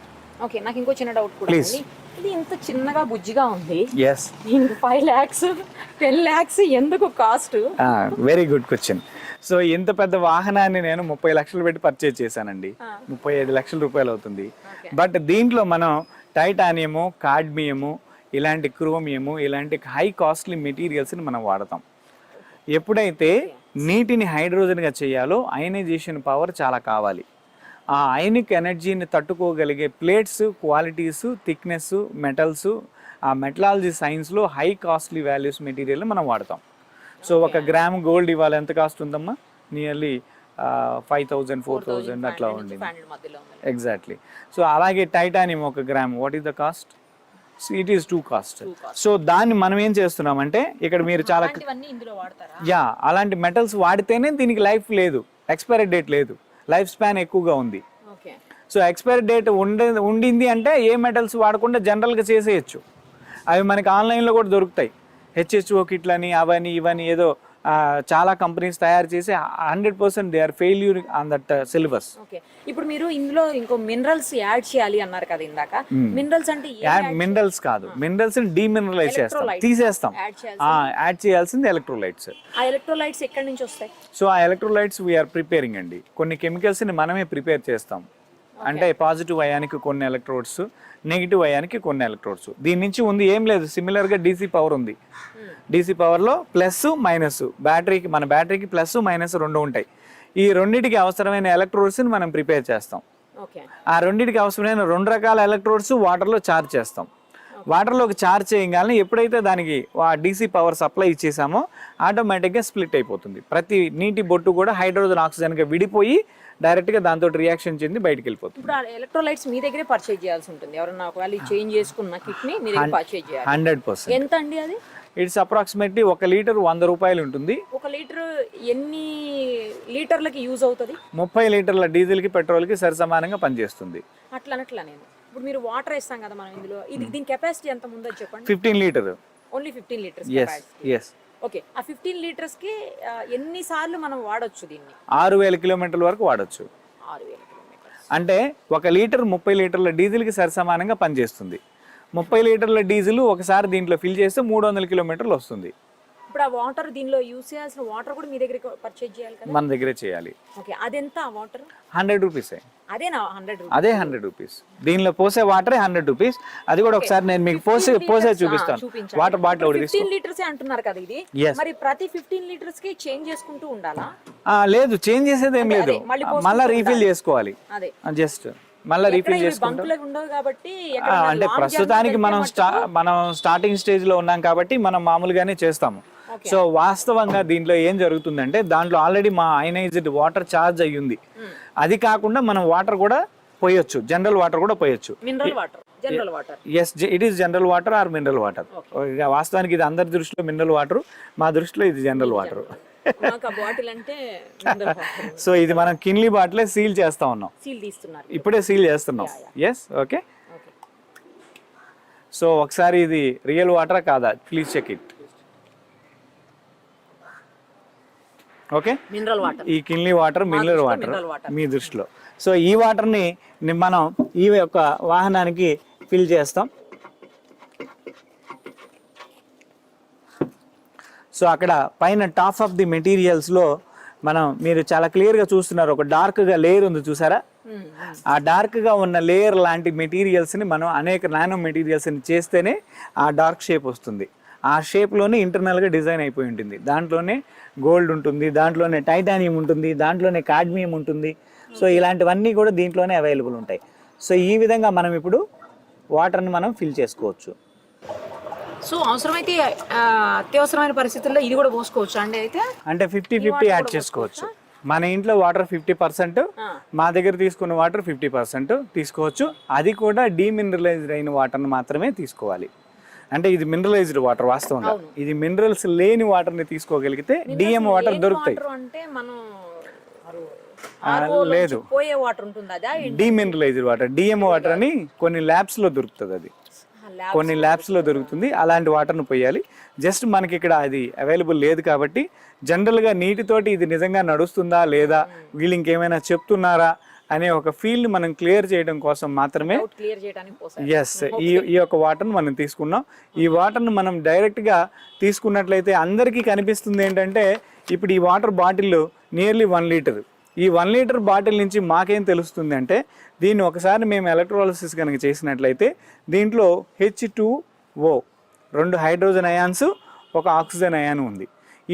ఓకే, నాకు ఇంకో చిన్న డౌట్ కూడా ఉంది. ఇది ఇంత చిన్నగా బుజ్జిగా ఉంది. yes 5 lakhs 10 lakhs ఎందుకు cost? Very good question. So ఇంత పెద్ద వాహనాన్ని నేను 30 లక్షలు పెట్టి పర్చేజ్ చేశానండి. 35 లక్షల రూపాయలు అవుతుంది. బట్ దీంట్లో మనం టైటానియము, కాడ్మియము, ఇలాంటి క్రోమియము, ఇలాంటి హై కాస్ట్లీ మెటీరియల్స్ని మనం వాడతాం. ఎప్పుడైతే నీటిని హైడ్రోజన్గా చేయాలో అయనైజేషన్ పవర్ చాలా కావాలి. ఆ అయనిక్ ఎనర్జీని తట్టుకోగలిగే ప్లేట్స్, క్వాలిటీస్, థిక్నెస్, మెటల్స్, ఆ మెటలాలజీ సైన్స్లో హై కాస్ట్లీ వాల్యూస్ మెటీరియల్ మనం వాడతాం. సో 1 గ్రామ్ గోల్డ్ ఇవాళ ఎంత కాస్ట్ ఉందమ్మా? నియర్లీ 5,000, 4,000 అట్లా ఉండింది. ఎగ్జాక్ట్లీ. సో అలాగే titanium 1 gram, what is the cost? It is 2 cost. So దాన్ని మనం ఏం చేస్తున్నామంటే ఇక్కడ మీరు చాలా అలాంటి మెటల్స్ వాడితేనే దీనికి లైఫ్ లేదు, ఎక్స్పైరీ డేట్ లేదు, లైఫ్ స్పాన్ ఎక్కువగా ఉంది. సో ఎక్స్పైరీ డేట్ ఉండింది అంటే ఏ మెటల్స్ వాడకుండా జనరల్గా చేసేయచ్చు. అవి మనకి ఆన్లైన్లో కూడా దొరుకుతాయి. HHO కిట్లని అవని ఇవని ఏదో చాలా కంపెనీస్ తయారు చేసి 100% they are failure on that syllabus. ఇప్పుడు మీరు ఇందులో ఇంకో మినరల్స్ యాడ్ చేయాలి అన్నారు కదా ఇందాక. మినరల్స్ అంటే మినరల్స్ కాదు, మినరల్స్ డీమినరలైజ్ చేస్తాం, తీసేస్తాం. యాడ్ చేయాల్సింది ఎలక్ట్రోలైట్స్. ఆ ఎలక్ట్రోలైట్స్ ఎక్కడి నుంచి వస్తాయి? సో ఆ ఎలక్ట్రోలైట్స్ వీఆర్ ప్రిపేరింగ్ అండి. కొన్ని కెమికల్స్ ని మనమే ప్రిపేర్ చేస్తాం. అంటే పాజిటివ్ అయానికి కొన్ని ఎలక్ట్రోడ్స్, నెగిటివ్ అయానికి కొన్ని ఎలక్ట్రోడ్స్. దీని నుంచి ఉంది ఏం లేదు, సిమిలర్గా డీసీ పవర్ ఉంది. డీసీ పవర్లో ప్లస్ మైనస్, మన బ్యాటరీకి ప్లస్ మైనస్ రెండు ఉంటాయి. ఈ రెండింటికి అవసరమైన ఎలక్ట్రోడ్స్ని మనం ప్రిపేర్ చేస్తాం. ఆ రెండింటికి అవసరమైన 2 రకాల ఎలక్ట్రోడ్స్ వాటర్లో ఛార్జ్ చేస్తాం. వాటర్లోకి ఛార్జ్ చేయగానే ఎప్పుడైతే దానికి డీసీ పవర్ సప్లై ఇచ్చేసామో ఆటోమేటిక్గా స్ప్లిట్ అయిపోతుంది. ప్రతి నీటి బొట్టు కూడా హైడ్రోజన్ ఆక్సిజన్గా విడిపోయి డైరెక్ట్గా దాంతో రియాక్షన్ చెంది బయటకు వెళ్ళిపోతుంది. ఇప్పుడు ఆ ఎలక్ట్రోలైట్స్ మీ దగ్గరే పర్చేజ్ చేయాల్సి ఉంటుంది. ఎవరన్నా ఒకవేళ చేంజ్ చేసుకున్న కిట్ని మీ దగ్గర పర్చేజ్ చేయాలి. 100%. ఎంత అండి అది? ఇట్స్ అప్రాక్సిమేట్లీ 1 లీటర్ 100 రూపాయలు ఉంటుంది. 1 లీటర్ ఎన్ని లీటర్లకి యూజ్ అవుతుంది? 30 లీటర్ల డీజిల్కి పెట్రోల్కి సరిసమానంగా పనిచేస్తుంది. అట్లా నేను ఇప్పుడు మీరు వాటర్ వేస్తాం కదా మనం ఇందులో, దీని కెపాసిటీ ఎంత ముందో చెప్పండి. 15 litre. Only 15 litres. Yes. Okay, ఆ 15 లీటర్స్ కి ఎన్ని సార్లు మనం వాడొచ్చు దీన్ని? 6000 కిలోమీటర్ల వరకు వాడొచ్చు. 6000 కిలోమీటర్స్ అంటే 1 లీటర్ 30 లీటర్ల డీజిల్కి సరిసమానంగా పనిచేస్తుంది. 30 లీటర్ల డీజిల్ ఒకసారి దీంట్లో ఫిల్ చేస్తే 300 కిలోమీటర్లు వస్తుంది. ఇప్పుడు ఆ వాటర్ దీనిలో యూజ్ చేయాల్సిన వాటర్ కూడా మీ దగ్గర పర్చేజ్ చేయాలి కదా? మన దగ్గరే చేయాలి. ఓకే, అదెంత ఆ వాటర్? 100 రూపీస్. అదేనా 100 రూపీస్? అదే 100 రూపీస్. దీనిలో పోసే వాటరే 100 రూపీస్. అది కూడా ఒకసారి నేను మీకు పోసే చూపిస్తాను. వాటర్ బాటిల్ ఒకటి 15 లీటర్స్ అంటున్నారు కదా ఇది, మరి ప్రతి 15 లీటర్స్ కి చేంజ్ చేసుకుంటూ ఉండాలా? లేదు, చేంజ్ చేసేది ఏం లేదు, మళ్ళీ రీఫిల్ చేసుకోవాలి. అదే జస్ట్ మళ్ళీ రీఫిల్ చేసుకుంటాం. అంటే ప్రస్తుతానికి మనం స్టార్టింగ్ స్టేజ్ లో ఉన్నాం కాబట్టి మనం మామూలుగానే చేస్తాము. సో వాస్తవంగా దీంట్లో ఏం జరుగుతుందంటే దాంట్లో ఆల్రెడీ మా అయనైజ్డ్ వాటర్ ఛార్జ్ అయ్యింది. అది కాకుండా మనం వాటర్ కూడా పోయొచ్చు, జనరల్ వాటర్ కూడా పోయొచ్చు. Yes, it is general water or mineral water. వాస్తవానికి ఇది అందరి దృష్టిలో మినరల్ వాటర్, మా దృష్టిలో ఇది జనరల్ వాటర్. సో ఇది మనం కిన్లీ బాటిల్ సీల్ చేస్తా ఉన్నాం, ఇప్పుడే సీల్ చేస్తున్నాం. Yes, okay. సో ఒకసారి ఇది రియల్ వాటరా కాదా please check it. Okay, mineral water. ఈ కిన్లీ వాటర్ మినరల్ వాటర్ మీ దృష్టిలో. సో ఈ వాటర్ని మనం ఈ యొక్క వాహనానికి ఫిల్ చేస్తాం. సో అక్కడ పైన టాప్ ఆఫ్ ది మెటీరియల్స్లో మీరు చాలా క్లియర్గా చూస్తున్నారు, ఒక డార్క్గా లేయర్ ఉంది చూసారా? ఆ డార్క్గా ఉన్న లేయర్ లాంటి మెటీరియల్స్ని మనం అనేక నానో మెటీరియల్స్ని చేస్తేనే ఆ డార్క్ షేప్ వస్తుంది. ఆ షేప్లోనే ఇంటర్నల్గా డిజైన్ అయిపోయి ఉంటుంది. దాంట్లోనే గోల్డ్ ఉంటుంది, దాంట్లోనే టైటానియం ఉంటుంది, దాంట్లోనే కాడ్మియం ఉంటుంది. సో ఇలాంటివన్నీ కూడా దీంట్లోనే అవైలబుల్ ఉంటాయి. సో ఈ విధంగా మనం ఇప్పుడు వాటర్ని మనం ఫిల్ చేసుకోవచ్చు. సో అవసరమైతే అత్యవసరమైన పరిస్థితుల్లో ఇది కూడా పోసుకోవచ్చు అండి. అయితే అంటే 50-50 యాడ్ చేసుకోవచ్చు. మన ఇంట్లో వాటర్ 50%, మా దగ్గర తీసుకున్న వాటర్ 50% తీసుకోవచ్చు. అది కూడా డీమినరలైజ్డ్ అయిన వాటర్ని మాత్రమే తీసుకోవాలి. అంటే ఇది మినరలైజ్డ్ వాటర్. వాస్తవంగా ఇది మినరల్స్ లేని వాటర్ని తీసుకోగలిగితే డిఎం వాటర్ దొరుకుతాయి. లేదు, డీమినరలైజ్డ్ వాటర్, డిఎం వాటర్ అని కొన్ని ల్యాబ్స్ లో దొరుకుతుంది. అది కొన్ని ల్యాబ్స్ లో దొరుకుతుంది. అలాంటి వాటర్ను పోయాలి. జస్ట్ మనకి ఇక్కడ అది అవైలబుల్ లేదు కాబట్టి జనరల్గా నీటితోటి ఇది నిజంగా నడుస్తుందా లేదా, వీళ్ళు ఇంకేమైనా చెప్తున్నారా అనే ఒక ఫీల్డ్ మనం క్లియర్ చేయడం కోసం మాత్రమే ఎస్ ఈ యొక్క వాటర్ను మనం తీసుకున్నాం. ఈ వాటర్ను మనం డైరెక్ట్గా తీసుకున్నట్లయితే అందరికీ కనిపిస్తుంది ఏంటంటే ఇప్పుడు ఈ వాటర్ బాటిల్ నియర్లీ 1 లీటర్. ఈ 1 లీటర్ బాటిల్ నుంచి మాకేం తెలుస్తుంది అంటే దీన్ని ఒకసారి మేము ఎలక్ట్రోలసిస్ కనుక చేసినట్లయితే దీంట్లో H2O 2 hydrogen ions, 1 oxygen ion ఉంది.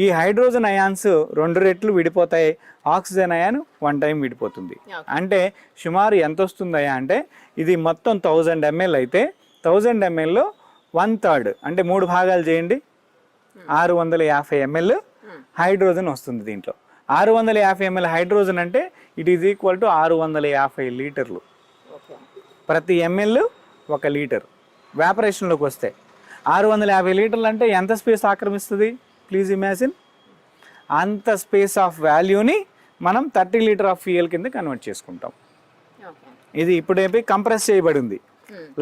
ఈ హైడ్రోజన్ అయాన్స్ 2 రెట్లు విడిపోతాయి, ఆక్సిజన్ అయాన్ 1 టైం విడిపోతుంది. అంటే సుమారు ఎంత వస్తుందయా అంటే ఇది మొత్తం 1000 ml అయితే 1000 mlలో 1/3 అంటే 3 భాగాలు చేయండి, 650 ml హైడ్రోజన్ వస్తుంది. దీంట్లో 650 ml హైడ్రోజన్ అంటే ఇట్ ఈజ్ ఈక్వల్ టు 650 లీటర్లు. ప్రతి ఎంఎల్ 1 లీటర్. వ్యాపరేషన్లోకి వస్తే 650 లీటర్లు అంటే ఎంత స్పేస్ ఆక్రమిస్తుంది ప్లీజ్ ఇమాజిన్. అంత స్పేస్ ఆఫ్ వాల్యూని మనం 30 లీటర్ ఆఫ్ ఫ్యూయల్ కింద కన్వర్ట్ చేసుకుంటాం. ఇది ఇప్పుడు కంప్రెస్ చేయబడింది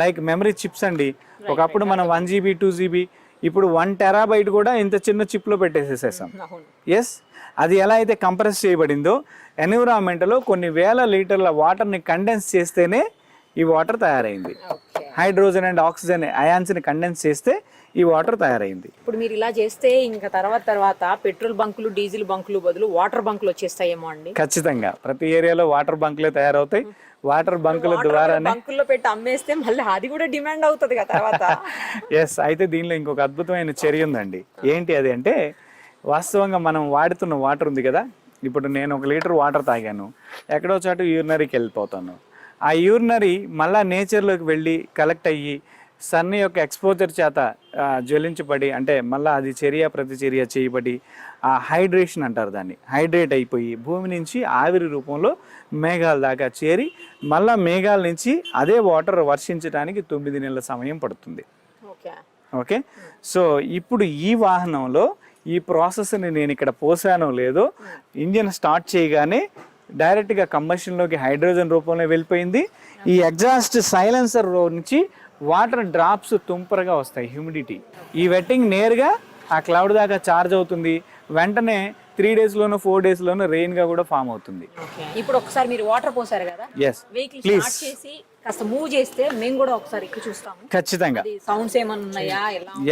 లైక్ మెమరీ చిప్స్ అండి. ఒకప్పుడు మనం 1 GB 2 GB, ఇప్పుడు 1 టెరాబైట్ కూడా ఇంత చిన్న చిప్లో పెట్టేసేసేసాం. ఎస్, అది ఎలా అయితే కంప్రెస్ చేయబడిందో ఎన్విరాన్మెంట్లో కొన్ని వేల లీటర్ల వాటర్ని కండెన్స్ చేస్తేనే ఈ వాటర్ తయారైంది. హైడ్రోజన్ అండ్ ఆక్సిజన్ అయాన్స్ని కండెన్స్ చేస్తే ఈ వాటర్ తయారైంది. ఇప్పుడు మీరు ఇలా చేస్తే ఇంకా తర్వాత పెట్రోల్ బంకులు డీజిల్ బంకులు బదులు వాటర్ బంకులు వచ్చేస్తాయేమో అండి. ఖచ్చితంగా ప్రతి ఏరియాలో వాటర్ బంకులే తయారవుతాయి. వాటర్ బంకుల ద్వారానే బంకుల్లో పెట్టి అమ్మేస్తే మళ్ళీ అది కూడా డిమాండ్ అవుతుంది కదా తర్వాత. ఎస్, అయితే దీనిలో ఇంకొక అద్భుతమైన చర్య ఉందండి. ఏంటి అది అంటే, వాస్తవంగా మనం వాడుతున్న వాటర్ ఉంది కదా, ఇప్పుడు నేను 1 లీటర్ వాటర్ తాగాను, ఎక్కడో చాటు యూరినరీకి వెళ్ళిపోతాను. ఆ యూరినరీ మళ్ళీ నేచర్లోకి వెళ్ళి కలెక్ట్ అయ్యి సన్ యొక్క ఎక్స్పోజర్ చేత జ్వలించబడి, అంటే మళ్ళీ అది చర్య ప్రతిచర్య చేయబడి ఆ హైడ్రేషన్ అంటారు దాన్ని, హైడ్రేట్ అయిపోయి భూమి నుంచి ఆవిరి రూపంలో మేఘాల దాకా చేరి మళ్ళీ మేఘాల నుంచి అదే వాటర్ వర్షించడానికి 9 నెలల సమయం పడుతుంది. ఓకే, సో ఇప్పుడు ఈ వాహనంలో ఈ ప్రాసెస్ని నేను ఇక్కడ పోసానో లేదో, ఇంజిన్ స్టార్ట్ చేయగానే డైరెక్ట్గా కంబషన్లోకి హైడ్రోజన్ రూపంలో వెళ్ళిపోయింది. ఈ ఎగ్జాస్ట్ సైలెన్సర్ నుంచి వాటర్ డ్రాప్స్ తుంపరగా వస్తాయి, హ్యూమిడిటీ. ఈ వెట్టింగ్ నేరుగా ఆ క్లౌడ్ దాకా చార్జ్ అవుతుంది. వెంటనే 3 డేస్లోనో 4 డేస్లోనో రెయిన్గా కూడా ఫామ్ అవుతుంది. ఇప్పుడు ఒకసారి మీరు వాటర్ పోసారు కదా, వెహికల్ స్టార్ట్ చేసి కాస్త మూవ్ చేస్తే మేము కూడా ఒకసారి ఎక్కి చూస్తాము. ఖచ్చితంగా సౌండ్స్ ఏమన్నా ఉన్నాయా,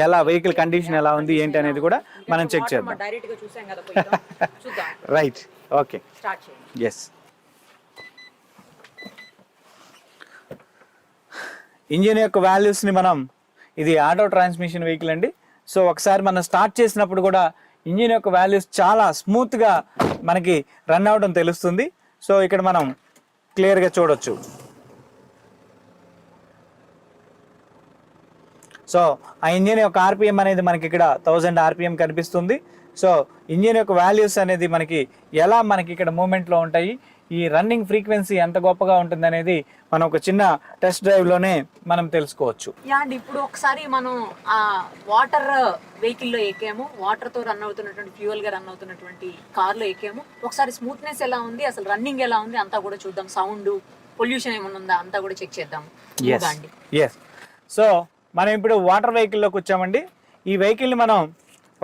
ఎలా వెహికల్ కండిషన్ ఎలా ఉంది ఏంటి అనేది కూడా మనం చెక్ చేద్దాం. డైరెక్ట్ గా చూసాం కదా, చూద్దాం. రైట్, ఓకే, స్టార్ట్ చేయండి. ఎస్. ఇంజిన్ యొక్క వాల్యూస్ని మనం, ఇది ఆటో ట్రాన్స్మిషన్ వెహికల్ అండి. సో ఒకసారి మనం స్టార్ట్ చేసినప్పుడు కూడా ఇంజిన్ యొక్క వాల్యూస్ చాలా స్మూత్గా మనకి రన్ అవ్వడం తెలుస్తుంది. సో ఇక్కడ మనం క్లియర్గా చూడొచ్చు. సో ఆ ఇంజిన్ యొక్క ఆర్పిఎం అనేది మనకి ఇక్కడ 1000 ఆర్పిఎం కనిపిస్తుంది. సో ఇంజిన్ యొక్క వాల్యూస్ అనేది మనకి ఇక్కడ మూమెంట్లో ఉంటాయి. ఈ రన్నింగ్ ఫ్రీక్వెన్సీ ఎంత గొప్పగా ఉంటుంది అనేది మనం ఒక చిన్న టెస్ట్ డ్రైవ్లోనే మనం తెలుసుకోవచ్చు. అండ్ ఇప్పుడు ఒకసారి మనం ఆ వాటర్ వెహికల్లో ఎక్కాము, వాటర్తో రన్ అవుతున్నటువంటి ఫ్యూయల్గా రన్ అవుతున్నటువంటి కార్లో ఎక్కాము. ఒకసారి స్మూత్నెస్ ఎలా ఉంది, అసలు రన్నింగ్ ఎలా ఉంది అంతా కూడా చూద్దాం. సౌండ్ పొల్యూషన్ ఏమైనా ఉందా అంతా కూడా చెక్ చేద్దాం. ఎస్, సో మనం ఇప్పుడు వాటర్ వెహికల్లోకి వచ్చామండి. ఈ వెహికల్ని మనం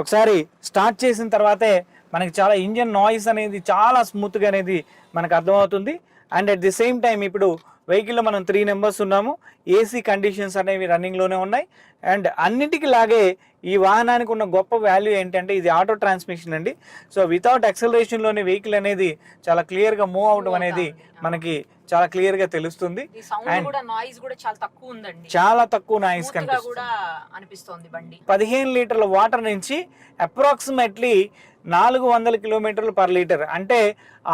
ఒకసారి స్టార్ట్ చేసిన తర్వాతే మనకి చాలా ఇంజన్ నాయిస్ అనేది చాలా స్మూత్గా అనేది మనకు అర్థమవుతుంది. And at the same time ఇప్పుడు వెహికల్లో మనం 3 మెంబర్స్ ఉన్నాము. ఏసీ కండిషన్స్ అనేవి రన్నింగ్లోనే ఉన్నాయి. అండ్ అన్నిటికీ లాగే ఈ వాహనానికి ఉన్న గొప్ప వాల్యూ ఏంటంటే ఇది ఆటో ట్రాన్స్మిషన్ అండి. సో వితౌట్ యాక్సలరేషన్లోనే వెహికల్ అనేది చాలా క్లియర్గా మూవ్ అవడం అనేది మనకి చాలా క్లియర్గా తెలుస్తుంది. అండ్ నాయిస్ కూడా చాలా తక్కువ నాయిస్ కనిపిస్తుంది. 15 లీటర్ల వాటర్ నుంచి అప్రాక్సిమేట్లీ 400 కిలోమీటర్లు పర్ లీటర్, అంటే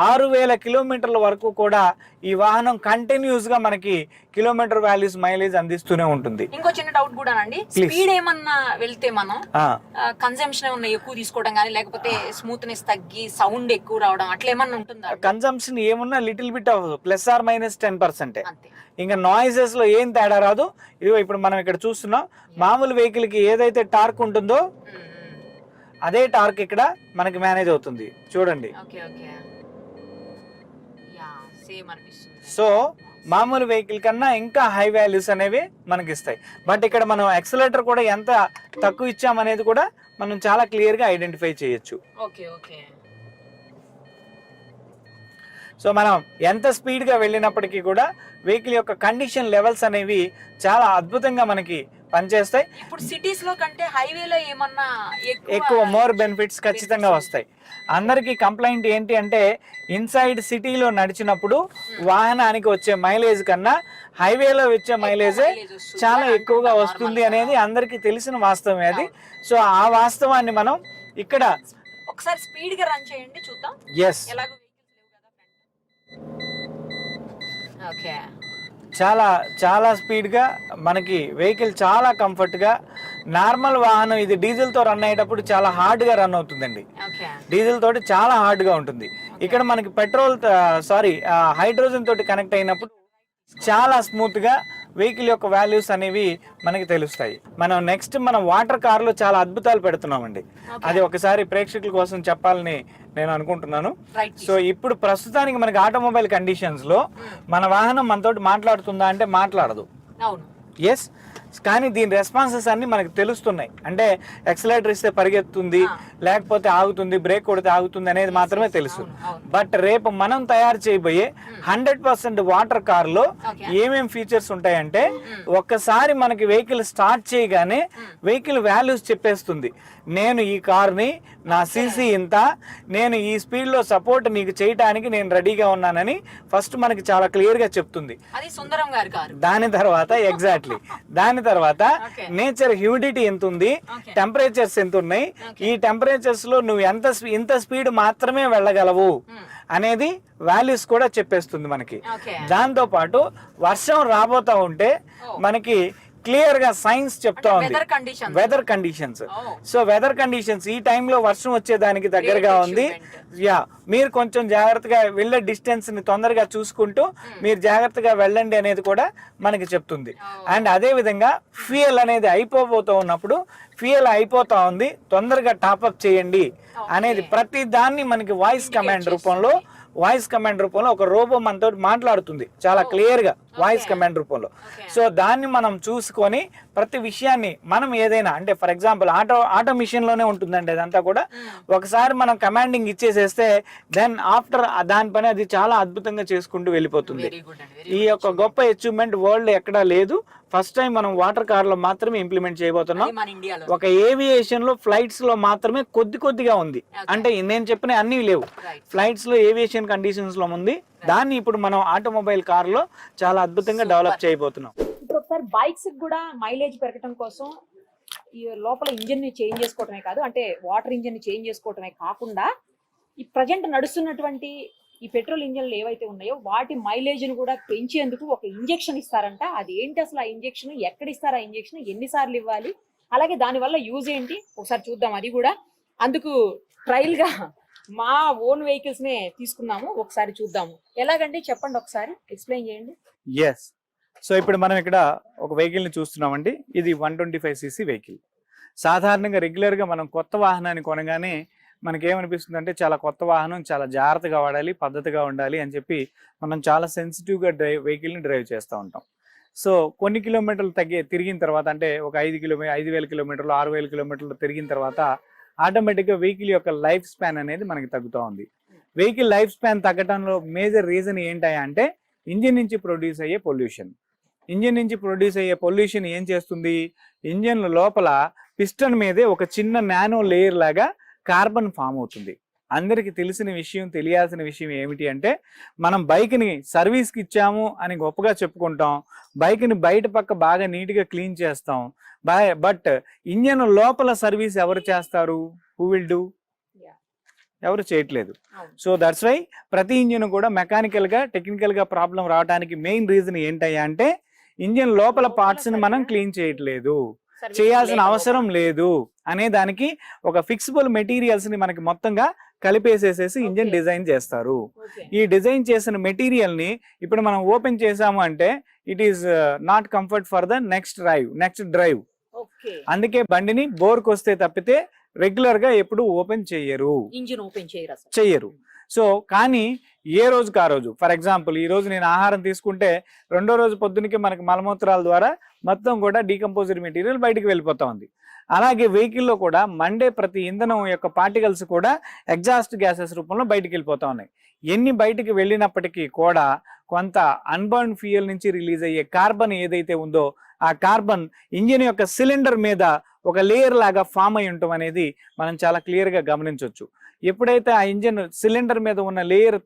6000 కిలోమీటర్ల వరకు కూడా ఈ వాహనం కంటిన్యూస్ గా మనకి కిలోమీటర్ వాల్యూస్ మైలేజ్ అందిస్తూనే ఉంటుంది. ఇంకో చిన్న డౌట్ కూడా అండి, స్పీడ్ ఏమన్నా వెళ్తే మనం కన్సంప్షన్ ఏమన్నా ఎక్కువ తీసుకోవడం కానీ, లేకపోతే స్మూత్నెస్ తగ్గి సౌండ్ ఎక్కువ రావడం అట్లా ఏమన్నా ఉంటుందా? కన్సంప్షన్ ఏమున్నా లిటిల్ బిట్ ఆఫ్ +or-10%. ఇంకా నాయిసెస్ లో ఏం తేడా రాదు. ఇదిగో ఇప్పుడు మనం ఇక్కడ చూస్తున్నాం, మామూలు వెహికల్ కి ఏదైతే టార్క్ ఉంటుందో అదే టార్క్ ఇక్కడ మనకి మేనేజ్ అవుతుంది. చూడండి, సో మామూలు వెహికల్ కన్నా ఇంకా హై వాల్యూస్ అనేవి మనకి ఇస్తాయి. బట్ ఇక్కడ మనం యాక్సిలరేటర్ కూడా ఎంత తక్కువ ఇచ్చామనేది కూడా మనం చాలా క్లియర్ గా ఐడెంటిఫై చేయొచ్చు. సో మనం ఎంత స్పీడ్ గా వెళ్ళినప్పటికీ కూడా వెహికల్ యొక్క కండిషన్ లెవెల్స్ అనేవి చాలా అద్భుతంగా మనకి పనిచేస్తాయి. ఇప్పుడు సిటీస్ లో కంటే హైవేలో ఏమన్నా ఎక్కువ మోర్ బెనిఫిట్స్ ఖచ్చితంగా వస్తాయి. అందరికి కంప్లైంట్ ఏంటి అంటే, ఇన్సైడ్ సిటీలో నడిచినప్పుడు వాహనానికి వచ్చే మైలేజ్ కన్నా హైవేలో వచ్చే మైలేజే చాలా ఎక్కువగా వస్తుంది అనేది అందరికి తెలిసిన వాస్తవమే అది. సో ఆ వాస్తవాన్ని మనం ఇక్కడ ఒకసారి స్పీడ్ గా రన్ చేయండి చూద్దాం. ఎస్, చాలా చాలా స్పీడ్గా మనకి వెహికల్ చాలా కంఫర్ట్గా, నార్మల్ వాహనం ఇది డీజిల్తో రన్ అయ్యేటప్పుడు చాలా హార్డ్గా రన్ అవుతుందండి. డీజిల్ తోటి చాలా హార్డ్గా ఉంటుంది. ఇక్కడ మనకి హైడ్రోజన్ తోటి కనెక్ట్ అయినప్పుడు చాలా స్మూత్గా వెహికల్ యొక్క వాల్యూస్ అనేవి మనకి తెలుస్తాయి. మనం నెక్స్ట్ వాటర్ కార్లో చాలా అద్భుతాలు పెడుతున్నామండి. అది ఒకసారి ప్రేక్షకుల కోసం చెప్పాలని నేను అనుకుంటున్నాను. సో ఇప్పుడు ప్రస్తుతానికి మనకి ఆటోమొబైల్ కండిషన్స్ లో మన వాహనం మనతోటి మాట్లాడుతుందా అంటే మాట్లాడదు. ఎస్, కానీ దీని రెస్పాన్సెస్ అన్ని మనకు తెలుస్తున్నాయి. అంటే ఎక్సలేటర్ ఇస్తే పరిగెత్తుంది, లేకపోతే ఆగుతుంది, బ్రేక్ కొడితే ఆగుతుంది అనేది మాత్రమే తెలుసు. బట్ రేపు మనం తయారు చేయబోయే 100% వాటర్ కార్ లో ఏమేం ఫీచర్స్ ఉంటాయంటే, ఒక్కసారి మనకి వెహికల్ స్టార్ట్ చేయగానే వెహికల్ వాల్యూస్ చెప్పేస్తుంది. నేను ఈ కార్ని నా సీసీ ఇంత, నేను ఈ స్పీడ్ లో సపోర్ట్ నీకు చేయడానికి నేను రెడీగా ఉన్నానని ఫస్ట్ మనకి చాలా క్లియర్ గా చెప్తుంది. దాని తర్వాత ఎగ్జాక్ట్లీ దాని తర్వాత నేచర్ హ్యూమిడిటీ ఎంత ఉంది, టెంపరేచర్స్ ఎంత ఉన్నాయి, ఈ టెంపరేచర్స్ లో నువ్వు ఇంత స్పీడ్ మాత్రమే వెళ్ళగలవు అనేది వాల్యూస్ కూడా చెప్పేస్తుంది మనకి. దాంతో పాటు వర్షం రాబోతా ఉంటే మనకి క్లియర్ గా సైన్స్ చెప్తా ఉంది weather conditions. So weather conditions ఈ టైంలో వర్షం వచ్చేదానికి దగ్గరగా ఉంది. యా, మీరు కొంచెం జాగ్రత్తగా వెళ్ళే డిస్టెన్స్ ని తొందరగా చూసుకుంటూ మీరు జాగ్రత్తగా వెళ్ళండి అనేది కూడా మనకి చెప్తుంది. అండ్ అదే విధంగా ఫ్యూయల్ అనేది అయిపోతూ ఉన్నప్పుడు ఫ్యూయల్ అయిపోతా ఉంది, తొందరగా టాప్అప్ చేయండి అనేది ప్రతి దాన్ని మనకి వాయిస్ కమాండ్ రూపంలో ఒక రోబో మనతో మాట్లాడుతుంది చాలా క్లియర్ గా వాయిస్ కమాండ్ రూపంలో. సో దాన్ని మనం చూసుకొని ప్రతి విషయాన్ని మనం ఏదైనా అంటే ఫర్ ఎగ్జాంపుల్ ఆటో మిషన్ లోనే ఉంటుందండి అదంతా కూడా. ఒకసారి మనం కమాండింగ్ ఇచ్చేసేస్తే దెన్ ఆఫ్టర్ దాని పని అది చాలా అద్భుతంగా చేసుకుంటూ వెళ్ళిపోతుంది. ఈ యొక్క గొప్ప అచీవ్మెంట్ వరల్డ్ ఎక్కడా లేదు. ఫస్ట్ టైం మనం వాటర్ కార్ లో మాత్రమే ఇంప్లిమెంట్ చేయబోతున్నాం. ఒక ఏవియేషన్ లో ఫ్లైట్స్ లో మాత్రమే కొద్దిగా ఉంది. అంటే నేను చెప్పిన అన్ని లేవు, ఫ్లైట్స్ లో ఏవియేషన్ కండిషన్స్ లో ఉంది. దాన్ని ఇప్పుడు మనం ఆటోమొబైల్ కార్ లో చాలా అద్భుతంగా డెవలప్ చేయబోతున్నాం. ఇప్పుడు ఒకసారి బైక్స్ కూడా మైలేజ్ పెరగడం కోసం ఈ లోపల ఇంజిన్ ని చేంజ్ చేసుకోవటమే కాదు, అంటే వాటర్ ఇంజిన్ ని చేంజ్ చేసుకోవటమే కాకుండా ఈ ప్రజెంట్ నడుస్తున్నటువంటి ఈ పెట్రోల్ ఇంజన్లు ఏవైతే ఉన్నాయో వాటి మైలేజ్ ను కూడా పెంచేందుకు ఒక ఇంజెక్షన్ ఇస్తారంట. అది ఏంటి అసలు ఆ ఇంజెక్షన్, ఎక్కడ ఇస్తారు ఆ ఇంజెక్షన్, ఎన్నిసార్లు ఇవ్వాలి, అలాగే దానివల్ల యూజ్ ఏంటి ఒకసారి చూద్దాం. అది కూడా అందుకు ట్రయల్ గా మా ఓన్ వెహికల్స్ నే తీసుకున్నాము, ఒకసారి చూద్దాము. ఎలాగండి చెప్పండి, ఒకసారి ఎక్స్ప్లెయిన్ చేయండి. ఎస్, సో ఇప్పుడు మనం ఇక్కడ ఒక వెహికల్ ని చూస్తున్నామండి. ఇది 125cc వెహికల్. సాధారణంగా రెగ్యులర్ గా మనం కొత్త వాహనాన్ని కొనగానే మనకేమనిపిస్తుంది అంటే చాలా కొత్త వాహనం, చాలా జాగ్రత్తగా వాడాలి, పద్ధతిగా ఉండాలి అని చెప్పి మనం చాలా సెన్సిటివ్గా వెహికల్ని డ్రైవ్ చేస్తూ ఉంటాం. సో కొన్ని కిలోమీటర్లు తిరిగిన తర్వాత, అంటే ఒక 5,000 కిలోమీటర్లు 6,000 కిలోమీటర్లు తిరిగిన తర్వాత ఆటోమేటిక్గా వెహికల్ యొక్క లైఫ్ స్పాన్ అనేది మనకి తగ్గుతూ ఉంది. వెహికల్ లైఫ్ స్పాన్ తగ్గడంలో మేజర్ రీజన్ ఏంటంటే అంటే ఇంజిన్ నుంచి ప్రొడ్యూస్ అయ్యే పొల్యూషన్. ఇంజిన్ నుంచి ప్రొడ్యూస్ అయ్యే పొల్యూషన్ ఏం చేస్తుంది, ఇంజిన్ లోపల పిస్టన్ మీదే ఒక చిన్న నానో లేయర్ లాగా కార్బన్ ఫామ్ అవుతుంది. అందరికి తెలిసిన విషయం, తెలియాల్సిన విషయం ఏమిటి అంటే మనం బైక్ని సర్వీస్కి ఇచ్చాము అని గొప్పగా చెప్పుకుంటాం, బైక్ని బయట పక్క బాగా నీట్గా క్లీన్ చేస్తాం. బట్ ఇంజన్ లోపల సర్వీస్ ఎవరు చేస్తారు? Who will do? ఎవరు చేయట్లేదు. సో దట్స్ వై ప్రతి ఇంజిన్ కూడా మెకానికల్గా టెక్నికల్గా ప్రాబ్లం రావడానికి మెయిన్ రీజన్ ఏంటయ్యా అంటే ఇంజిన్ లోపల పార్ట్స్ని మనం క్లీన్ చేయట్లేదు, చేయాల్సిన అవసరం లేదు అనే దానికి ఒక ఫిక్సిబుల్ మెటీరియల్స్ ని మనకి మొత్తంగా కలిపేసేసేసి ఇంజిన్ డిజైన్ చేస్తారు. ఈ డిజైన్ చేసిన మెటీరియల్ ని ఇప్పుడు మనం ఓపెన్ చేసాము అంటే it is not comfort for the next drive. అందుకే బండిని బోర్కి వస్తే తప్పితే రెగ్యులర్ గా ఎప్పుడు ఓపెన్ చెయ్యరు. సో కానీ ఏ రోజుకి ఆ రోజు, ఫర్ ఎగ్జాంపుల్ ఈ రోజు నేను ఆహారం తీసుకుంటే రెండో రోజు పొద్దునకి మనకి మలమూత్రాల ద్వారా మొత్తం కూడా డీకంపోజ్డ్ మెటీరియల్ బయటకు వెళ్ళిపోతా ఉంది. అలాగే వెహికల్లో కూడా మండే ప్రతి ఇంధనం యొక్క పార్టికల్స్ కూడా ఎగ్జాస్ట్ గ్యాసెస్ రూపంలో బయటకు వెళ్ళిపోతా ఉన్నాయి. ఎన్ని బయటకు వెళ్ళినప్పటికీ కూడా కొంత అన్బర్న్ ఫ్యూయల్ నుంచి రిలీజ్ అయ్యే కార్బన్ ఏదైతే ఉందో ఆ కార్బన్ ఇంజిన్ యొక్క సిలిండర్ మీద ఒక లేయర్ లాగా ఫామ్ అయి ఉండటం అనేది మనం చాలా క్లియర్గా గమనించవచ్చు. ఎప్పుడైతే ఆ ఇంజిన్ సిలిండర్ మీద ఉన్న లేయర్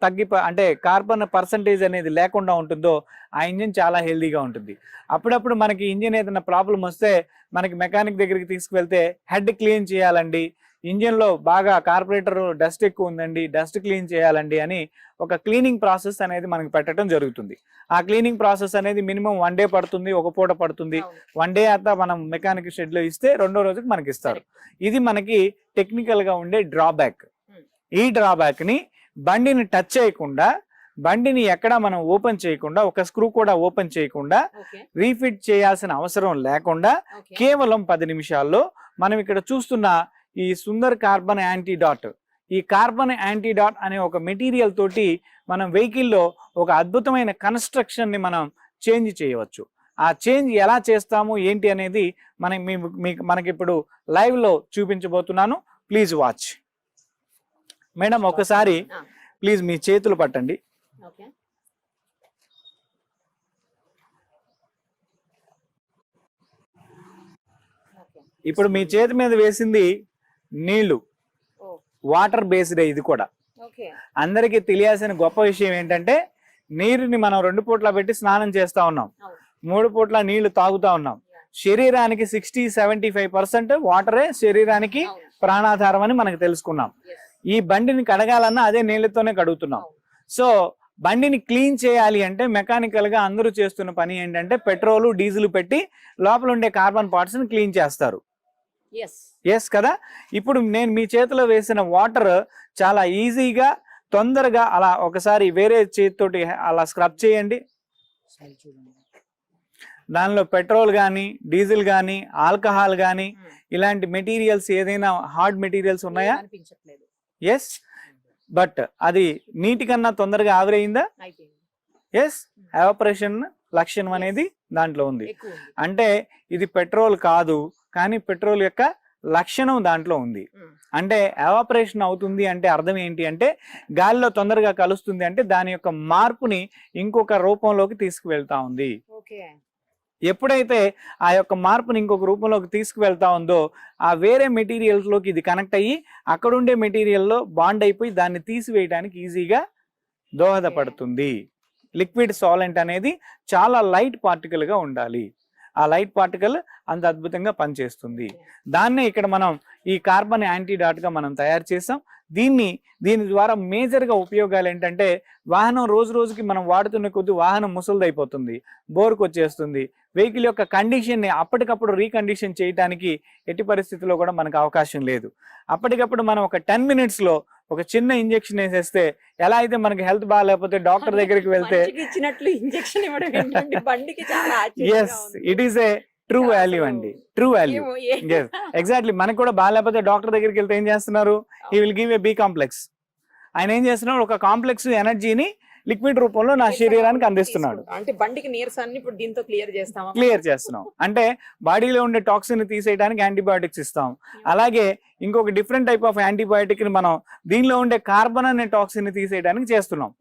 అంటే కార్బన్ పర్సంటేజ్ అనేది లేకుండా ఉంటుందో ఆ ఇంజిన్ చాలా హెల్దీగా ఉంటుంది. అప్పుడప్పుడు మనకి ఇంజిన్ ఏదైనా ప్రాబ్లం వస్తే మనకి మెకానిక్ దగ్గరికి తీసుకువెళ్తే హెడ్ క్లీన్ చేయాలండి, ఇంజిన్లో బాగా కార్బొరేటర్ డస్ట్ ఎక్కువ ఉందండి, డస్ట్ క్లీన్ చేయాలండి అని ఒక క్లీనింగ్ ప్రాసెస్ అనేది మనకి పెట్టడం జరుగుతుంది. ఆ క్లీనింగ్ ప్రాసెస్ అనేది మినిమం 1 డే పడుతుంది, ఒక పూట పడుతుంది. 1 డే అంతా మనం మెకానిక్ షెడ్లో ఇస్తే రెండో రోజుకి మనకి ఇస్తారు. ఇది మనకి టెక్నికల్గా ఉండే డ్రాబ్యాక్. ఈ డ్రాబ్యాక్ ని బండిని టచ్ చేయకుండా, బండిని ఎక్కడ మనం ఓపెన్ చేయకుండా, ఒక స్క్రూ కూడా ఓపెన్ చేయకుండా, రీఫిట్ చేయాల్సిన అవసరం లేకుండా కేవలం 10 నిమిషాల్లో మనం ఇక్కడ చూస్తున్న ఈ సుందర్ కార్బన్ యాంటీడాట్, ఈ కార్బన్ యాంటీడాట్ అనే ఒక మెటీరియల్ తోటి మనం వెహికల్లో ఒక అద్భుతమైన కన్స్ట్రక్షన్ ని మనం చేంజ్ చేయవచ్చు. ఆ చేంజ్ ఎలా చేస్తాము ఏంటి అనేది మనకి ఇప్పుడు లైవ్లో చూపించబోతున్నాను. Please watch. మేడం ఒకసారి ప్లీజ్ మీ చేతులు పట్టండి. ఓకే. ఇప్పుడు మీ చేతి మీద వేసింది నీళ్లు, వాటర్ బేస్డ్. ఇది కూడా అందరికీ తెలియాల్సిన గొప్ప విషయం ఏంటంటే నీరుని మనం 2 పూట్ల పెట్టి స్నానం చేస్తా ఉన్నాం, 3 పూట్ల నీళ్లు తాగుతా ఉన్నాం. శరీరానికి 60-75% వాటరే శరీరానికి ప్రాణాధారం అని మనకు తెలుసుకున్నాం. ఈ బండిని కడగాలన్నా అదే నీళ్లతోనే కడుగుతున్నాం. సో బండిని క్లీన్ చేయాలి అంటే మెకానికల్ గా అందరూ చేస్తున్న పని ఏంటంటే పెట్రోలు డీజిల్ పెట్టి లోపల ఉండే కార్బన్ పార్ట్స్ ని క్లీన్ చేస్తారు. ఎస్ కదా. ఇప్పుడు నేను మీ చేతిలో వేసిన వాటర్ చాలా ఈజీగా తొందరగా అలా ఒకసారి వేరే చేతితోటి అలా స్క్రబ్ చేయండి. దానిలో పెట్రోల్ కానీ డీజిల్ కానీ ఆల్కహాల్ కానీ ఇలాంటి మెటీరియల్స్ ఏదైనా హార్డ్ మెటీరియల్స్ ఉన్నాయా? ఎస్. బట్ అది నీటి కన్నా తొందరగా ఆవిరైందా? ఎస్. ఎవాపరేషన్ లక్షణం అనేది దాంట్లో ఉంది. అంటే ఇది పెట్రోల్ కాదు, కానీ పెట్రోల్ యొక్క లక్షణం దాంట్లో ఉంది. అంటే ఎవాపరేషన్ అవుతుంది అంటే అర్థం ఏంటి అంటే గాలిలో తొందరగా కలుస్తుంది అంటే దాని యొక్క మార్పుని ఇంకొక రూపంలోకి తీసుకువెళ్తా ఉంది. ఎప్పుడైతే ఆ యొక్క మార్పుని ఇంకొక రూపంలోకి తీసుకువెళ్తా ఉందో ఆ వేరే మెటీరియల్స్ లోకి ఇది కనెక్ట్ అయ్యి అక్కడుండే మెటీరియల్లో బాండ్ అయిపోయి దాన్ని తీసివేయడానికి ఈజీగా దోహదపడుతుంది. లిక్విడ్ సాలెంట్ అనేది చాలా లైట్ పార్టికల్ గా ఉండాలి. ఆ లైట్ పార్టికల్ అంత అద్భుతంగా పనిచేస్తుంది. దాన్నే ఇక్కడ మనం ఈ కార్బన్ యాంటీడాట్ గా మనం తయారు చేసాం. దీని ద్వారా మేజర్ గా ఉపయోగాలు ఏంటంటే వాహనం రోజు రోజుకి మనం వాడుతున్న కొద్ది వాహనం ముసలిదైపోతుంది, బోర్కు వచ్చేస్తుంది. వెహికల్ యొక్క కండిషన్ ని అప్పటికప్పుడు రీకండిషన్ చేయడానికి ఎట్టి పరిస్థితుల్లో కూడా మనకు అవకాశం లేదు. అప్పటికప్పుడు మనం ఒక 10 minutes లో ఒక చిన్న ఇంజెక్షన్ వేసేస్తే ఎలా అయితే మనకి హెల్త్ బాగాలేకపోతే డాక్టర్ దగ్గరికి వెళ్తే yes it is a true value అండి. True value. ఎగ్జాక్ట్లీ. మనకు కూడా బాగాలేకపోతే డాక్టర్ దగ్గరికి వెళ్తే ఏం చేస్తున్నారు? He will give a B complex. ఆయన ఏం చేస్తున్నాడు? ఒక కాంప్లెక్స్ ఎనర్జీని లిక్విడ్ రూపంలో నా శరీరానికి అందిస్తున్నాడు. అంటే బండికి నీరసాన్ని ఇప్పుడు దీంతో క్లియర్ చేస్తున్నాం. అంటే బాడీలో ఉండే టాక్సిన్ తీసేయడానికి యాంటీబయాటిక్స్ ఇస్తాం. అలాగే ఇంకొక డిఫరెంట్ టైప్ ఆఫ్ యాంటీబయాటిక్ ని మనం దీనిలో ఉండే కార్బన్ అనే టాక్సిన్ ని తీసేయడానికి చేస్తున్నాం.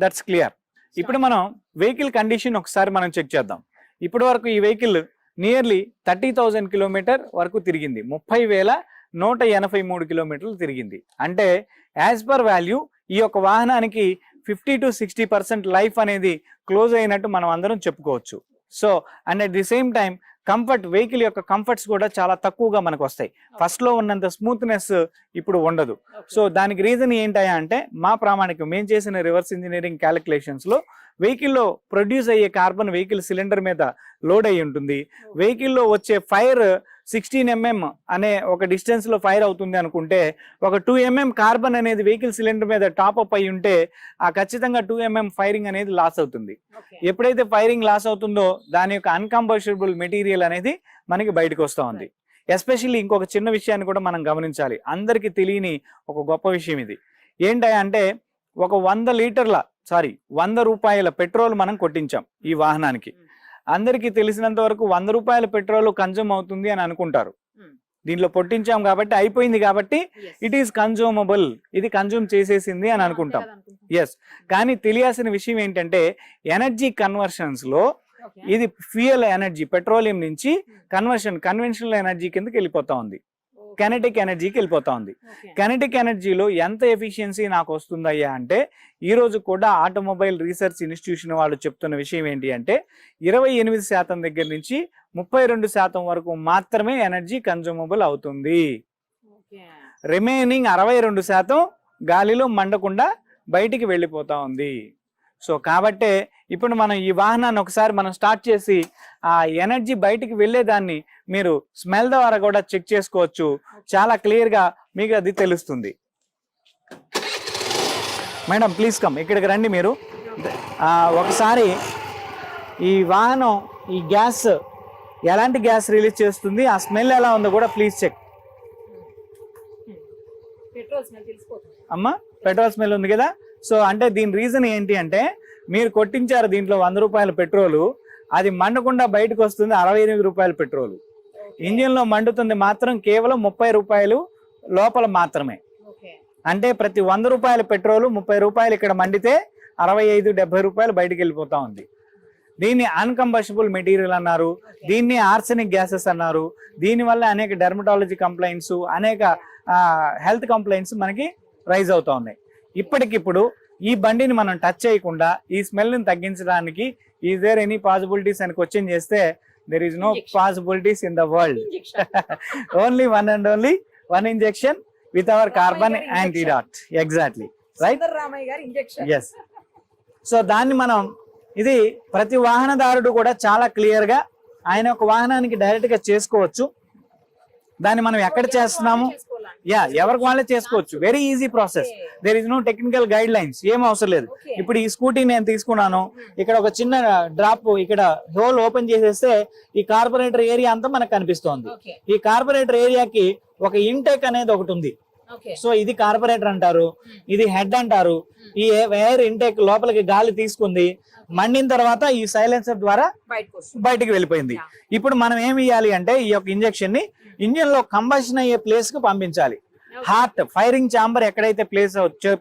That's clear. ఇప్పుడు మనం వెహికల్ కండిషన్ ఒకసారి మనం చెక్ చేద్దాం. ఇప్పటి వరకు ఈ వెహికల్ నియర్లీ 30,000 కిలోమీటర్ వరకు తిరిగింది. 30,183 కిలోమీటర్లు తిరిగింది. అంటే యాజ్ పర్ వాల్యూ ఈ యొక్క వాహనానికి 50 to 60% లైఫ్ అనేది క్లోజ్ అయినట్టు మనం అందరం చెప్పుకోవచ్చు. So and at the same time comfort, vehicle యొక్క కంఫర్ట్స్ కూడా చాలా తక్కువగా మనకు వస్తాయి. ఫస్ట్ లో ఉన్నంత స్మూత్నెస్ ఇప్పుడు ఉండదు. సో దానికి రీజన్ ఏంటయ్యా అంటే మా ప్రామాణికం మేము చేసిన రివర్స్ ఇంజనీరింగ్ క్యాలిక్యులేషన్స్ లో వెహికల్లో ప్రొడ్యూస్ అయ్యే కార్బన్ వెహికల్ సిలిండర్ మీద లోడ్ అయి ఉంటుంది. వెహికల్లో వచ్చే ఫైర్ 16 mm అనే ఒక డిస్టెన్స్ లో ఫైర్ అవుతుంది అనుకుంటే ఒక 2 mm కార్బన్ అనేది వెహికల్ సిలిండర్ మీద టాప్ అప్ అయి ఉంటే ఆ ఖచ్చితంగా 2 mm ఫైరింగ్ అనేది లాస్ అవుతుంది. ఎప్పుడైతే ఫైరింగ్ లాస్ అవుతుందో దాని యొక్క అన్కంబస్టబుల్ మెటీరియల్ అనేది మనకి బయటకు వస్తూ ఉంది. ఎస్పెషల్లీ ఇంకొక చిన్న విషయాన్ని కూడా మనం గమనించాలి. అందరికీ తెలియని ఒక గొప్ప విషయం ఇది. ఏంటంటే ఒక 100 రూపాయల పెట్రోల్ మనం కొట్టించాం ఈ వాహనానికి. అందరికీ తెలిసినంత వరకు 100 రూపాయల పెట్రోల్ కన్జ్యూమ్ అవుతుంది అని అనుకుంటారు. దీంట్లో పొట్టించాం కాబట్టి అయిపోయింది కాబట్టి ఇట్ ఈస్ కన్జ్యూమబుల్, ఇది కన్జ్యూమ్ చేసేసింది అని అనుకుంటాం. ఎస్. కానీ తెలియాల్సిన విషయం ఏంటంటే ఎనర్జీ కన్వర్షన్స్ లో ఇది ఫ్యూయల్ ఎనర్జీ పెట్రోలియం నుంచి కన్వెన్షనల్ ఎనర్జీ కిందకి వెళ్ళిపోతా ఉంది, కెనెటిక్ ఎనర్జీకి వెళ్ళిపోతా ఉంది. కెనెటిక్ ఎనర్జీలో ఎంత ఎఫిషియన్సీ నాకు వస్తుందయ్యా అంటే ఈ రోజు కూడా ఆటోమొబైల్ రీసెర్చ్ ఇన్స్టిట్యూషన్ వాళ్ళు చెప్తున్న విషయం ఏంటి అంటే 28% దగ్గర నుంచి 32% వరకు మాత్రమే ఎనర్జీ కన్జ్యూమబుల్ అవుతుంది. రిమైనింగ్ 62% గాలిలో మండకుండా బయటికి వెళ్ళిపోతా ఉంది. సో కాబట్టే ఇప్పుడు మనం ఈ వాహనాన్ని ఒకసారి మనం స్టార్ట్ చేసి ఆ ఎనర్జీ బయటికి వెళ్ళేదాన్ని మీరు స్మెల్ ద్వారా కూడా చెక్ చేసుకోవచ్చు. చాలా క్లియర్ గా మీకు అది తెలుస్తుంది. మేడం ప్లీజ్ కమ్, ఇక్కడికి రండి. మీరు ఒకసారి ఈ వాహనం ఈ గ్యాస్ ఎలాంటి గ్యాస్ రిలీజ్ చేస్తుంది, ఆ స్మెల్ ఎలా ఉందో కూడా ప్లీజ్ చెక్. అమ్మా పెట్రోల్ స్మెల్ ఉంది కదా. సో అంటే దీని రీజన్ ఏంటి అంటే మీరు కొట్టించారు దీంట్లో 100 రూపాయల పెట్రోలు, అది మండకుండా బయటకు వస్తుంది 68 రూపాయల పెట్రోల్. ఇంజిన్ లో మండుతుంది మాత్రం కేవలం 30 రూపాయలు లోపల మాత్రమే. అంటే ప్రతి 100 రూపాయల పెట్రోల్ 30 రూపాయలు ఇక్కడ మండితే 65-70 రూపాయలు బయటకు వెళ్ళిపోతా ఉంది. దీన్ని అన్కంబస్టబుల్ మెటీరియల్ అన్నారు, దీన్ని ఆర్సెనిక్ గ్యాసెస్ అన్నారు. దీనివల్ల అనేక డెర్మటాలజీ కంప్లైంట్స్, అనేక హెల్త్ కంప్లైంట్స్ మనకి రైజ్ అవుతా ఉన్నాయి. ఇప్పటికిప్పుడు ఈ బండిని మనం టచ్ చేయకుండా ఈ స్మెల్ని తగ్గించడానికి ఈజ్ దేర్ ఎనీ పాసిబిలిటీస్ అని క్వశ్చన్ చేస్తే there is no possibilities in the world. Only one and only one injection with our carbon antidote. Exactly right. Yes. So దాన్ని మనం ఇది ప్రతి వాహనదారుడు కూడా చాలా క్లియర్ గా ఆయన ఒక వాహనానికి డైరెక్ట్ గా చేసుకోవచ్చు. దాన్ని మనం ఎక్కడ చేస్తున్నాము, ఎవరికి వాళ్ళే చేసుకోవచ్చు. Very easy process. There is no technical guidelines, ఏం అవసరం లేదు. ఇప్పుడు ఈ స్కూటీ నేను తీసుకున్నాను, ఇక్కడ ఒక చిన్న డ్రాప్, ఇక్కడ హోల్ ఓపెన్ చేసేస్తే ఈ కార్పొరేటర్ ఏరియా అంతా మనకు కనిపిస్తోంది. ఈ కార్పొరేటర్ ఏరియాకి ఒక ఇంటేక్ అనేది ఒకటి ఉంది. సో ఇది కార్పొరేటర్ అంటారు, ఇది హెడ్ అంటారు. ఈ ఎయిర్ ఇంటేక్ లోపలికి గాలి తీసుకుంది, మండిన తర్వాత ఈ సైలెన్సర్ ద్వారా బయటికి వెళ్ళిపోయింది. ఇప్పుడు మనం ఏమి ఇవ్వాలి అంటే ఈ యొక్క ఇంజెక్షన్ ని ఇంజిన్ లో కంబషన్ అయ్యే ప్లేస్ కు పంపించాలి. హార్ట్ ఫైరింగ్ ఛాంబర్ ఎక్కడైతే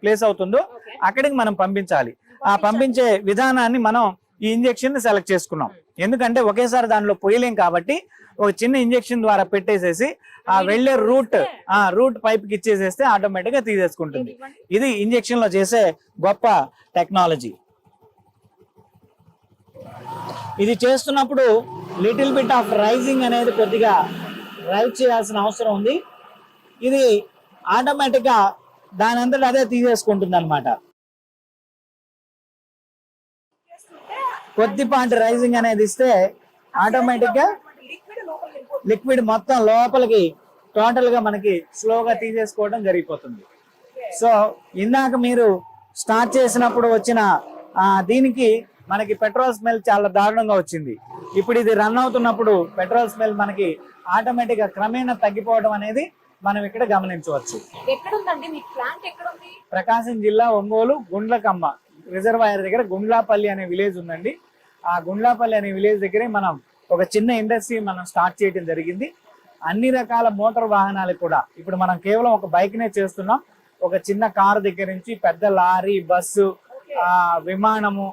ప్లేస్ అవుతుందో అక్కడికి మనం పంపించాలి. ఆ పంపించే విధానాన్ని మనం ఈ ఇంజెక్షన్ ని సెలెక్ట్ చేసుకున్నాం. ఎందుకంటే ఒకేసారి దానిలో పోయలేం కాబట్టి ఒక చిన్న ఇంజెక్షన్ ద్వారా పెట్టేసేసి ఆ వెళ్లే రూట్ పైప్ కి ఇచ్చేసేస్తే ఆటోమేటిక్ గా తీసేసుకుంటుంది. ఇది ఇంజెక్షన్ లో చేసే గొప్ప టెక్నాలజీ. ఇది చేస్తున్నప్పుడు లిటిల్ బిట్ ఆఫ్ రైజింగ్ అనేది కొద్దిగా రైజ్ చేయాల్సిన అవసరం ఉంది. ఇది ఆటోమేటిక్ గా దాని అంతటా అదే తీసేసుకుంటుంది అనమాట. కొద్దిపాటి రైజింగ్ అనేది ఇస్తే ఆటోమేటిక్ గా లిక్విడ్ మొత్తం లోపలికి టోటల్ గా మనకి స్లోగా తీసేసుకోవడం జరిగిపోతుంది. సో ఇందాక మీరు స్టార్ట్ చేసినప్పుడు వచ్చిన దీనికి మనకి పెట్రోల్ స్మెల్ చాలా దారుణంగా వచ్చింది. ఇప్పుడు ఇది రన్ అవుతున్నప్పుడు పెట్రోల్ స్మెల్ మనకి ఆటోమేటిక్ గా క్రమేణా తగ్గిపోవడం అనేది మనం ఇక్కడ గమనించవచ్చు. ప్రకాశం జిల్లా ఒంగోలు గుండ్లకమ్మ రిజర్వాయర్ దగ్గర గుండ్లాపల్లి అనే విలేజ్ ఉందండి. ఆ గుండ్లాపల్లి అనే విలేజ్ దగ్గరే మనం ఒక చిన్న ఇండస్ట్రీ మనం స్టార్ట్ చేయడం జరిగింది. అన్ని రకాల మోటార్ వాహనాలు కూడా ఇప్పుడు మనం కేవలం ఒక బైక్ నే చేస్తున్నాం. ఒక చిన్న కారు దగ్గర నుంచి పెద్ద లారీ, బస్సు, విమానము,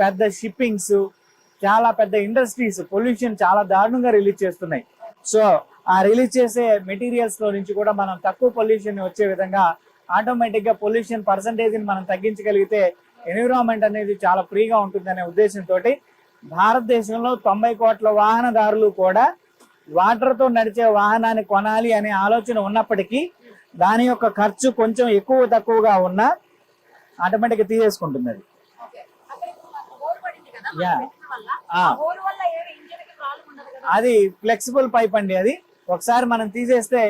పెద్ద షిప్పింగ్స్, చాలా పెద్ద ఇండస్ట్రీస్ పొల్యూషన్ చాలా దారుణంగా రిలీజ్ చేస్తున్నాయి. సో ఆ రిలీజ్ చేసే మెటీరియల్స్ లో నుంచి కూడా మనం తక్కువ పొల్యూషన్ వచ్చే విధంగా ఆటోమేటిక్ గా పొల్యూషన్ పర్సంటేజ్ ని మనం తగ్గించగలిగితే ఎన్విరాన్మెంట్ అనేది చాలా ఫ్రీగా ఉంటుందనే ఉద్దేశంతో భారతదేశంలో 90 కోట్ల వాహనదారులు కూడా వాటర్ తో నడిచే వాహనాన్ని కొనాలి అనే ఆలోచన ఉన్నప్పటికీ దాని యొక్క ఖర్చు కొంచెం ఎక్కువ తక్కువగా ఉన్నా ఆటోమేటిక్ గా తీసేసుకుంటుంది. అది ఫ్లెక్సిబుల్ పైప్ అండి. అది ఒకసారి మనం తీసేస్తే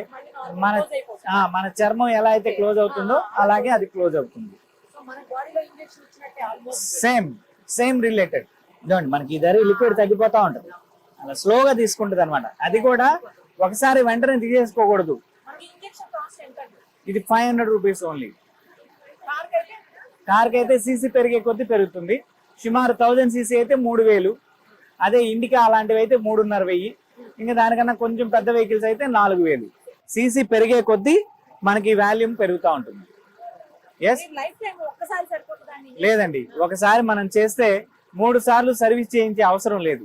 మన చర్మం ఎలా అయితే క్లోజ్ అవుతుందో అలాగే అది క్లోజ్ అవుతుంది. Same related. ఇదండి మనకి ఇద్దరు లిక్విడ్ తగ్గిపోతా ఉంటుంది, అలా స్లోగా తీసుకుంటుంది అనమాట. అది కూడా ఒకసారి వెంటనే తీసేసుకోకూడదు. ఇది 500 రూపీస్ ఓన్లీ. కార్కి అయితే సీసీ పెరిగే కొద్ది పెరుగుతుంది. సుమారు 1000 సీసీ అయితే 3000. అదే ఇండికా అలాంటివి అయితే 3500. ఇంకా దానికన్నా కొంచెం పెద్ద వెహికల్స్ అయితే 4000. సీసీ పెరిగే కొద్ది మనకి వాల్యూమ్ పెరుగుతూ ఉంటుంది. ఎస్, లేదండి, ఒకసారి మనం చేస్తే 3 సార్లు సర్వీస్ చేయించే అవసరం లేదు.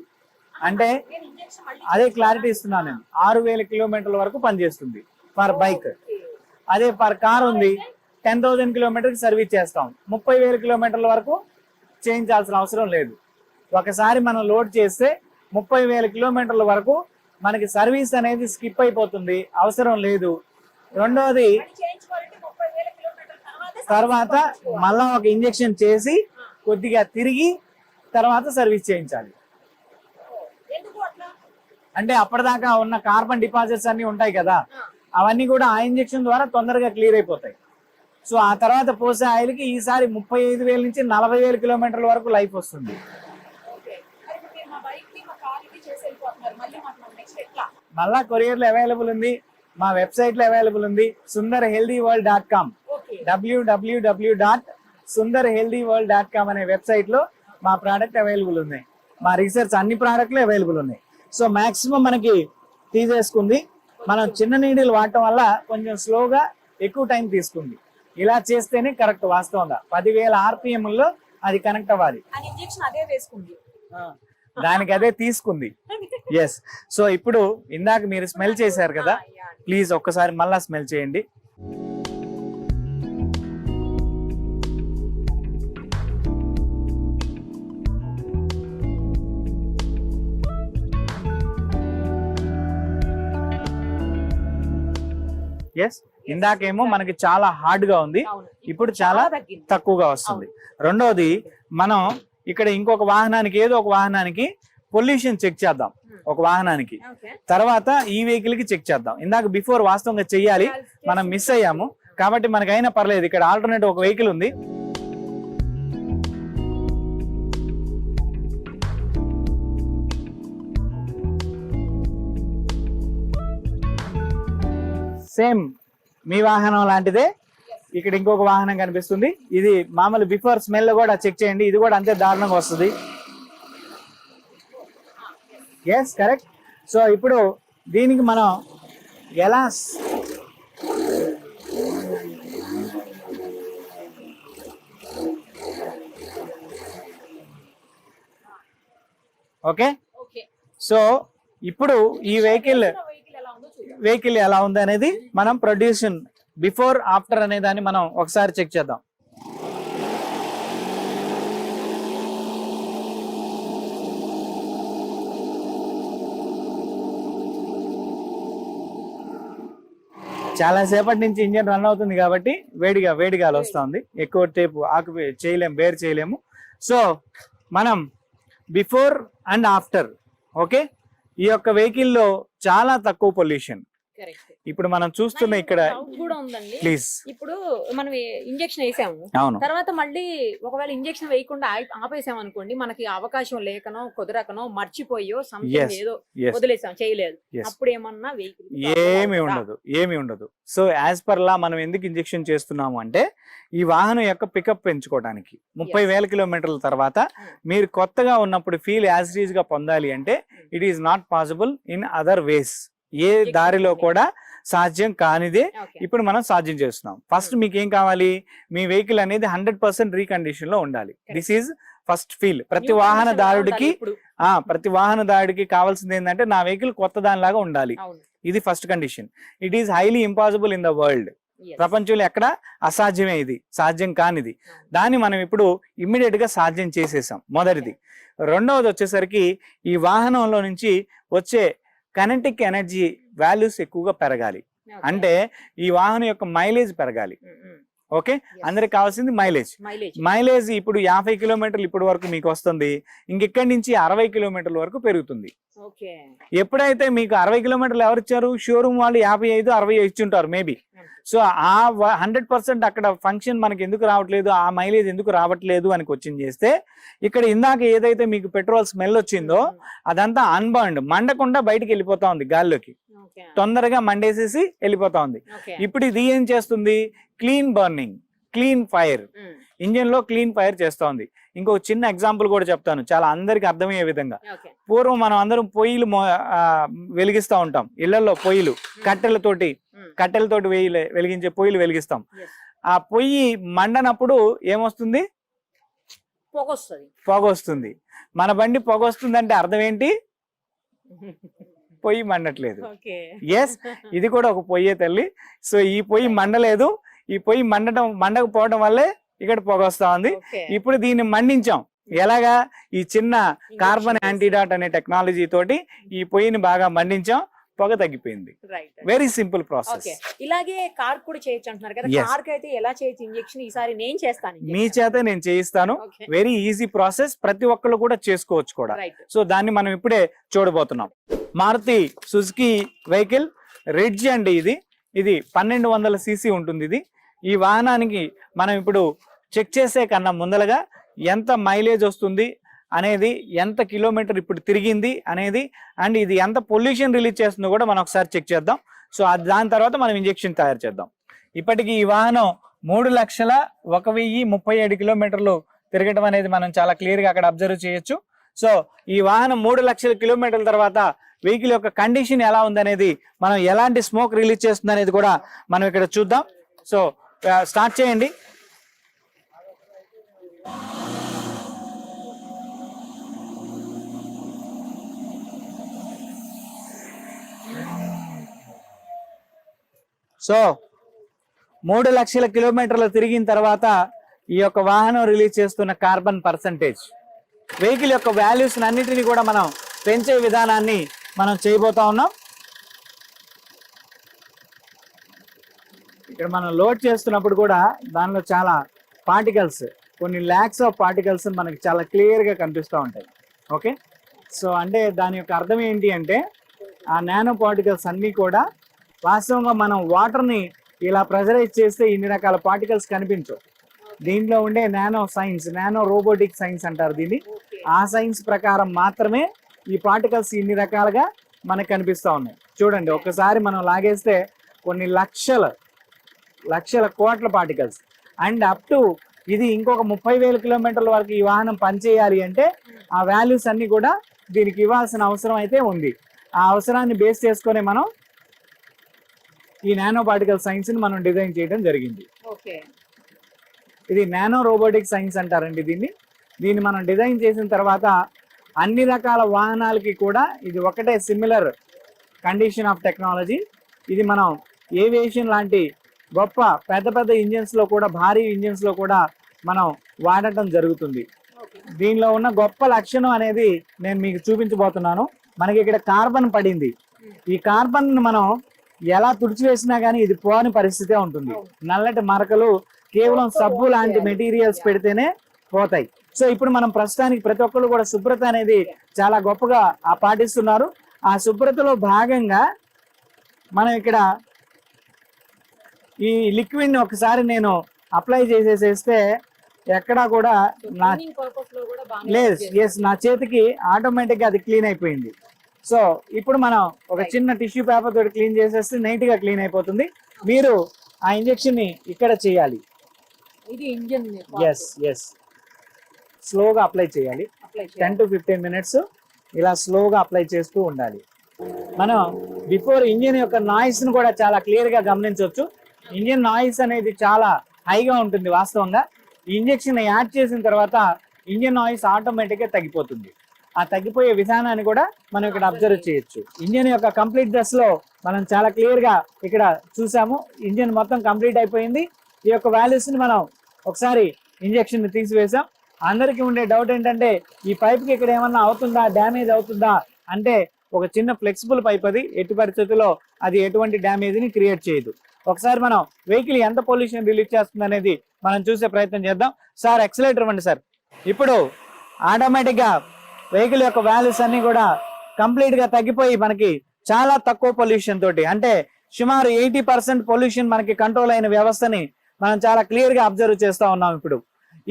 అంటే అదే క్లారిటీ ఇస్తున్నాను నేను. 6000 కిలోమీటర్ల వరకు పనిచేస్తుంది పర్ బైక్. అదే పర్ కార్ ఉంది 10,000 కిలోమీటర్కి సర్వీస్ చేస్తాం. 30,000 కిలోమీటర్ల వరకు చేయించాల్సిన అవసరం లేదు. ఒకసారి మనం లోడ్ చేస్తే 30,000 కిలోమీటర్ల వరకు మనకి సర్వీస్ అనేది స్కిప్ అయిపోతుంది, అవసరం లేదు. రెండోది తర్వాత మళ్ళా ఒక ఇంజెక్షన్ చేసి కొద్దిగా తిరిగి తర్వాత సర్వీస్ చేయించాలి. అంటే అప్పటిదాకా ఉన్న కార్బన్ డిపాజిట్స్ అన్ని ఉంటాయి కదా, అవన్నీ కూడా ఆ ఇంజెక్షన్ ద్వారా తొందరగా క్లియర్ అయిపోతాయి. సో ఆ తర్వాత పోసే ఆయిల్కి ఈసారి 35,000 నుంచి 40,000 కిలోమీటర్ల వరకు లైఫ్ వస్తుంది. మళ్ళా కొరియర్లో అవైలబుల్ ఉంది, మా వెబ్సైట్ లో అవైలబుల్ ఉంది, sundarhealthyworld.com. www.sundarhealthyworld.com అనే వెబ్సైట్ లో మా ప్రోడక్ట్ అవైలబుల్ ఉంది. మా రీసెర్చ్ అన్ని ప్రోడక్ట్లు అవైలబుల్ ఉన్నాయి. సో మాక్సిమం మనకి తీసేసుకుంది. మనం చిన్న నీడిల్ వాడటం వల్ల కొంచెం స్లోగా ఎక్కువ టైం తీసుకుంది. ఇలా చేస్తేనే కరెక్ట్. వాస్తవంగా 10,000 RPM లో అది కనెక్ట్ అవ్వాలి. దానికి అదే తీసుకుంది. ఎస్. సో ఇప్పుడు ఇందాక మీరు స్మెల్ చేశారు కదా, ప్లీజ్ ఒక్కసారి మళ్ళా స్మెల్ చేయండి. ఎస్, ఇందాకేమో మనకి చాలా హార్డ్ గా ఉంది, ఇప్పుడు చాలా తక్కువగా వస్తుంది. రెండోది, మనం ఇక్కడ ఇంకొక వాహనానికి, ఏదో ఒక వాహనానికి పొల్యూషన్ చెక్ చేద్దాం. ఒక వాహనానికి తర్వాత ఈ వెహికల్ కి చెక్ చేద్దాం. ఇందాక బిఫోర్ వాస్తవంగా చెయ్యాలి, మనం మిస్ అయ్యాము కాబట్టి మనకైనా పర్లేదు. ఇక్కడ ఆల్టర్నేట్ ఒక వెహికల్ ఉంది. సేమ్ మీ వాహనం లాంటిదే ఇక్కడ ఇంకొక వాహనం కనిపిస్తుంది. ఇది మామూలు బిఫోర్ స్మెల్ కూడా చెక్ చేయండి, ఇది కూడా అంతే దారుణంగా వస్తుంది. Yes, correct. సో ఇప్పుడు దీనికి మనం ఎలా ఓకే. సో ఇప్పుడు ఈ వెహికల్ ఎలా ఉంది అనేది మనం ప్రొడ్యూషన్ బిఫోర్ ఆఫ్టర్ అనే దాన్ని మనం ఒకసారి చెక్ చేద్దాం. చాలా సేపటి నుంచి ఇంజిన్ రన్ అవుతుంది కాబట్టి వేడిగాలి వస్తుంది. ఎక్కువ టేపు ఆక్యుపై చేయలేము, బేర్ చేయలేము. సో మనం బిఫోర్ అండ్ ఆఫ్టర్, ఓకే, ఈ యొక్క వెహికల్ లో చాలా తక్కువ పొల్యూషన్. ఇప్పుడు మనం చూస్తున్న ఇక్కడ కూడా ఉందండి. ప్లీజ్, ఇప్పుడు మనం ఇంజెక్షన్ వేసాము, అవును, తర్వాత మళ్ళీ ఒకవేళ ఇంజెక్షన్ వేయకుండా ఆపేసాం అనుకోండి, మనకి అవకాశం లేకనో కుదరకనో మర్చిపోయో సంథింగ్ ఏదో వదిలేసాం, చేయలేదు, అప్పుడు ఏమన్నా వెహికల్ ఏమి ఉండదు. సో యాజ్ పర్ లా మనం ఎందుకు ఇంజెక్షన్ చేస్తున్నాము అంటే ఈ వాహనం యొక్క పికప్ పెంచుకోవడానికి. 30,000 కిలోమీటర్ల తర్వాత మీరు కొత్తగా ఉన్నప్పుడు ఫీల్ యాజ్ ఈజ్ గా పొందాలి అంటే it is not possible in other ways. ఏ దారిలో కూడా సాధ్యం కానిదే ఇప్పుడు మనం సాధ్యం చేస్తున్నాం. ఫస్ట్ మీకు ఏం కావాలి, మీ వెహికల్ అనేది 100% రీకండిషన్ లో ఉండాలి. This is first feel. ప్రతి వాహనదారుడికి కావాల్సింది ఏంటంటే నా వెహికల్ కొత్త దానిలాగా ఉండాలి. ఇది first condition. It is highly impossible in the world. ప్రపంచంలో ఎక్కడ అసాధ్యమే, ఇది సాధ్యం కానిది. దాన్ని మనం ఇప్పుడు ఇమ్మీడియట్ గా సాధ్యం చేసేసాం, మొదటిది. రెండవది వచ్చేసరికి ఈ వాహనంలో నుంచి వచ్చే కైనెటిక్ ఎనర్జీ వాల్యూస్ ఎక్కువగా పెరగాలి. అంటే ఈ వాహనం యొక్క మైలేజ్ పెరగాలి. ఓకే, అందరికి కావాల్సింది మైలేజ్. ఇప్పుడు 50 కిలోమీటర్లు ఇప్పటి వరకు మీకు వస్తుంది, ఇంకెక్కడి నుంచి 60 కిలోమీటర్ల వరకు పెరుగుతుంది. ఎప్పుడైతే మీకు 60 కిలోమీటర్లు ఎవరు ఇచ్చారు, షోరూమ్ వాళ్ళు 55-60 ఇచ్చుంటారు మేబీ. సో ఆ 100% అక్కడ ఫంక్షన్ మనకి ఎందుకు రావట్లేదు, ఆ మైలేజ్ ఎందుకు రావట్లేదు అని క్వశ్చన్ చేస్తే, ఇక్కడ ఇందాక ఏదైతే మీకు పెట్రోల్ స్మెల్ వచ్చిందో అదంతా అన్బర్న్డ్, మండకుండా బయటికి వెళ్ళిపోతా ఉంది గాల్లోకి, తొందరగా మండేసేసి వెళ్ళిపోతా ఉంది. ఇప్పుడు ఇది ఏం చేస్తుంది, clean burning, clean fire, engine లో క్లీన్ ఫైర్ చేస్తా ఉంది. ఇంకొక చిన్న ఎగ్జాంపుల్ కూడా చెప్తాను, చాలా అందరికి అర్థమయ్యే విధంగా. పూర్వం మనం అందరం పొయ్యిలు వెలిగిస్తా ఉంటాం ఇళ్లలో, పొయ్యిలు కట్టెలతోటి వెలిగించే పొయ్యిలు వెలిగిస్తాం. ఆ పొయ్యి మండనప్పుడు ఏమొస్తుంది, పొగ వస్తుంది. మన బండి పొగ వస్తుంది అంటే అర్థం ఏంటి, పొయ్యి మండట్లేదు. ఎస్, ఇది కూడా ఒక పొయ్యే తల్లి. సో ఈ పొయ్యి మండలేదు, ఈ పొయ్యి మండకపోవడం వల్లే ఇక్కడ పొగ వస్తా ఉంది. ఇప్పుడు దీన్ని మండించాం ఎలాగా, ఈ చిన్న కార్బన్ యాంటీడాట్ అనే టెక్నాలజీ తోటి ఈ పొయ్యిని బాగా మండించాం, పొగ తగ్గిపోయింది. Very simple process. ఇలాగే కార్ కూడా చేయొచ్చు అంటున్నారు కదా, కార్ కి అయితే ఎలా చేయొచ్చు ఇంజెక్షన్? ఈసారి నేను చేస్తాను, మీ చేత నేను చేయిస్తాను. వెరీ ఈజీ ప్రాసెస్, ప్రతి ఒక్కళ్ళు కూడా చేసుకోవచ్చు కూడా. సో దాన్ని మనం ఇప్పుడే చూడబోతున్నాం. మారుతి సుజుకి వెహికల్ రిడ్జ్ అండి ఇది 1200 cc ఉంటుంది. ఈ వాహనానికి మనం ఇప్పుడు చెక్ చేసే కన్నా ముందలగా ఎంత మైలేజ్ వస్తుంది అనేది, ఎంత కిలోమీటర్ ఇప్పుడు తిరిగింది అనేది, అండ్ ఇది ఎంత పొల్యూషన్ రిలీజ్ చేస్తుందో కూడా మనం ఒకసారి చెక్ చేద్దాం. సో దాని తర్వాత మనం ఇంజెక్షన్ తయారు చేద్దాం. ఇప్పటికి ఈ వాహనం 3,01,037 కిలోమీటర్లు తిరగడం అనేది మనం చాలా క్లియర్ గా అక్కడ అబ్జర్వ్ చేయొచ్చు. సో ఈ వాహనం 3 లక్షల కిలోమీటర్ల తర్వాత వెహికల్ యొక్క కండిషన్ ఎలా ఉందనేది, మనం ఎలాంటి స్మోక్ రిలీజ్ చేస్తుంది అనేది కూడా మనం ఇక్కడ చూద్దాం. సో స్టార్ట్ చేయండి. సో 3 లక్షల కిలోమీటర్లు తిరిగిన తర్వాత ఈ యొక్క వాహనం రిలీజ్ చేస్తున్న కార్బన్ పర్సంటేజ్, వెహికల్ యొక్క వాల్యూస్ అన్నిటిని కూడా మనం పెంచే విధానాన్ని మనం చేయబోతా ఉన్నాం. ఇక్కడ మనం లోడ్ చేస్తున్నప్పుడు కూడా దానిలో చాలా పార్టికల్స్, కొన్ని ల్యాక్స్ ఆఫ్ పార్టికల్స్ మనకి చాలా క్లియర్గా కనిపిస్తూ ఉంటాయి. ఓకే, సో అంటే దాని యొక్క అర్థం ఏంటి అంటే ఆ నానో పార్టికల్స్ అన్నీ కూడా వాస్తవంగా మనం వాటర్ని ఇలా ప్రెజరైజ్ చేస్తే ఇన్ని రకాల పార్టికల్స్ కనిపించవు. దీంట్లో ఉండే nano science, nano robotic science అంటారు దీన్ని. ఆ సైన్స్ ప్రకారం మాత్రమే ఈ పార్టికల్స్ ఇన్ని రకాలుగా మనకు కనిపిస్తూ ఉన్నాయి. చూడండి, ఒక్కసారి మనం లాగేస్తే కొన్ని లక్షల కోట్ల పార్టికల్స్. అండ్ అప్ టు ఇది ఇంకొక 30,000 కిలోమీటర్ల వరకు ఈ వాహనం పనిచేయాలి అంటే ఆ వాల్యూస్ అన్ని కూడా దీనికి ఇవ్వాల్సిన అవసరం అయితే ఉంది. ఆ అవసరాన్ని బేస్ చేసుకొని మనం ఈ నానో పార్టికల్ సైన్స్ ని మనం డిజైన్ చేయడం జరిగింది. ఇది నానో రోబోటిక్ సైన్స్ అంటారండి దీన్ని మనం డిజైన్ చేసిన తర్వాత అన్ని రకాల వాహనాలకి కూడా ఇది ఒకటే సిమిలర్ కండిషన్ ఆఫ్ టెక్నాలజీ. ఇది మనం ఏవియేషన్ లాంటి గొప్ప పెద్ద ఇంజిన్స్ లో కూడా, భారీ ఇంజిన్స్ లో కూడా మనం వాడటం జరుగుతుంది. దీనిలో ఉన్న గొప్ప లక్షణం అనేది నేను మీకు చూపించబోతున్నాను. మనకి ఇక్కడ కార్బన్ పడింది. ఈ కార్బన్ మనం ఎలా తుడిచివేసినా కానీ ఇది పోని పరిస్థితే ఉంటుంది. నల్లటి మరకలు కేవలం సబ్బు లాంటి మెటీరియల్స్ పెడితేనే పోతాయి. సో ఇప్పుడు మనం ప్రస్తుతానికి ప్రతి ఒక్కరు కూడా శుభ్రత అనేది చాలా గొప్పగా పాటిస్తున్నారు. ఆ శుభ్రతలో భాగంగా మనం ఇక్కడ ఈ లిక్విడ్ ని ఒకసారి నేను అప్లై చేసేసేస్తే ఎక్కడా కూడా నా చేతికి ఆటోమేటిక్ గా అది క్లీన్ అయిపోయింది. సో ఇప్పుడు మనం ఒక చిన్న టిష్యూ పేపర్ తోటి క్లీన్ చేసేస్తే నీట్ గా క్లీన్ అయిపోతుంది. మీరు ఆ ఇంజెక్షన్ ని ఇక్కడ చేయాలి. స్లోగా అప్లై చేయాలి. 10 to 15 minutes ఇలా స్లోగా అప్లై చేస్తూ ఉండాలి. మనం బిఫోర్ ఇంజిన్ యొక్క నాయిస్ ను కూడా చాలా క్లియర్ గా గమనించవచ్చు. ఇంజిన్ నాయిస్ అనేది చాలా హైగా ఉంటుంది. వాస్తవంగా ఇంజెక్షన్ యాడ్ చేసిన తర్వాత ఇంజిన్ నాయిస్ ఆటోమేటిక్ గా తగ్గిపోతుంది. ఆ తగ్గిపోయే విధానాన్ని కూడా మనం ఇక్కడ అబ్జర్వ్ చేయొచ్చు. ఇంజిన్ యొక్క కంప్లీట్ డ్రెస్ లో మనం చాలా క్లియర్ గా ఇక్కడ చూసాము. ఇంజిన్ మొత్తం కంప్లీట్ అయిపోయింది. ఈ యొక్క వాల్యూస్ ని మనం ఒకసారి ఇంజెక్షన్ ని తీసివేసాం. అందరికీ ఉండే డౌట్ ఏంటంటే ఈ పైప్ కి ఇక్కడ ఏమన్నా అవుతుందా, డ్యామేజ్ అవుతుందా అంటే ఒక చిన్న ఫ్లెక్సిబుల్ పైప్, అది ఎట్టి పరిస్థితుల్లో అది ఎటువంటి డ్యామేజ్ ని క్రియేట్ చేయదు. ఒకసారి మనం వెహికల్ ఎంత పొల్యూషన్ రిలీజ్ చేస్తుంది అనేది మనం చూసే ప్రయత్నం చేద్దాం. సార్ ఎక్సలేటర్ ఇవ్వండి సార్. ఇప్పుడు ఆటోమేటిక్ గా వెహికల్ యొక్క వాల్యూస్ అన్ని కూడా కంప్లీట్ గా తగ్గిపోయి మనకి చాలా తక్కువ పొల్యూషన్ తోటి, అంటే సుమారు 80% పొల్యూషన్ మనకి కంట్రోల్ అయిన వ్యవస్థని మనం చాలా క్లియర్ గా అబ్జర్వ్ చేస్తా ఉన్నాం. ఇప్పుడు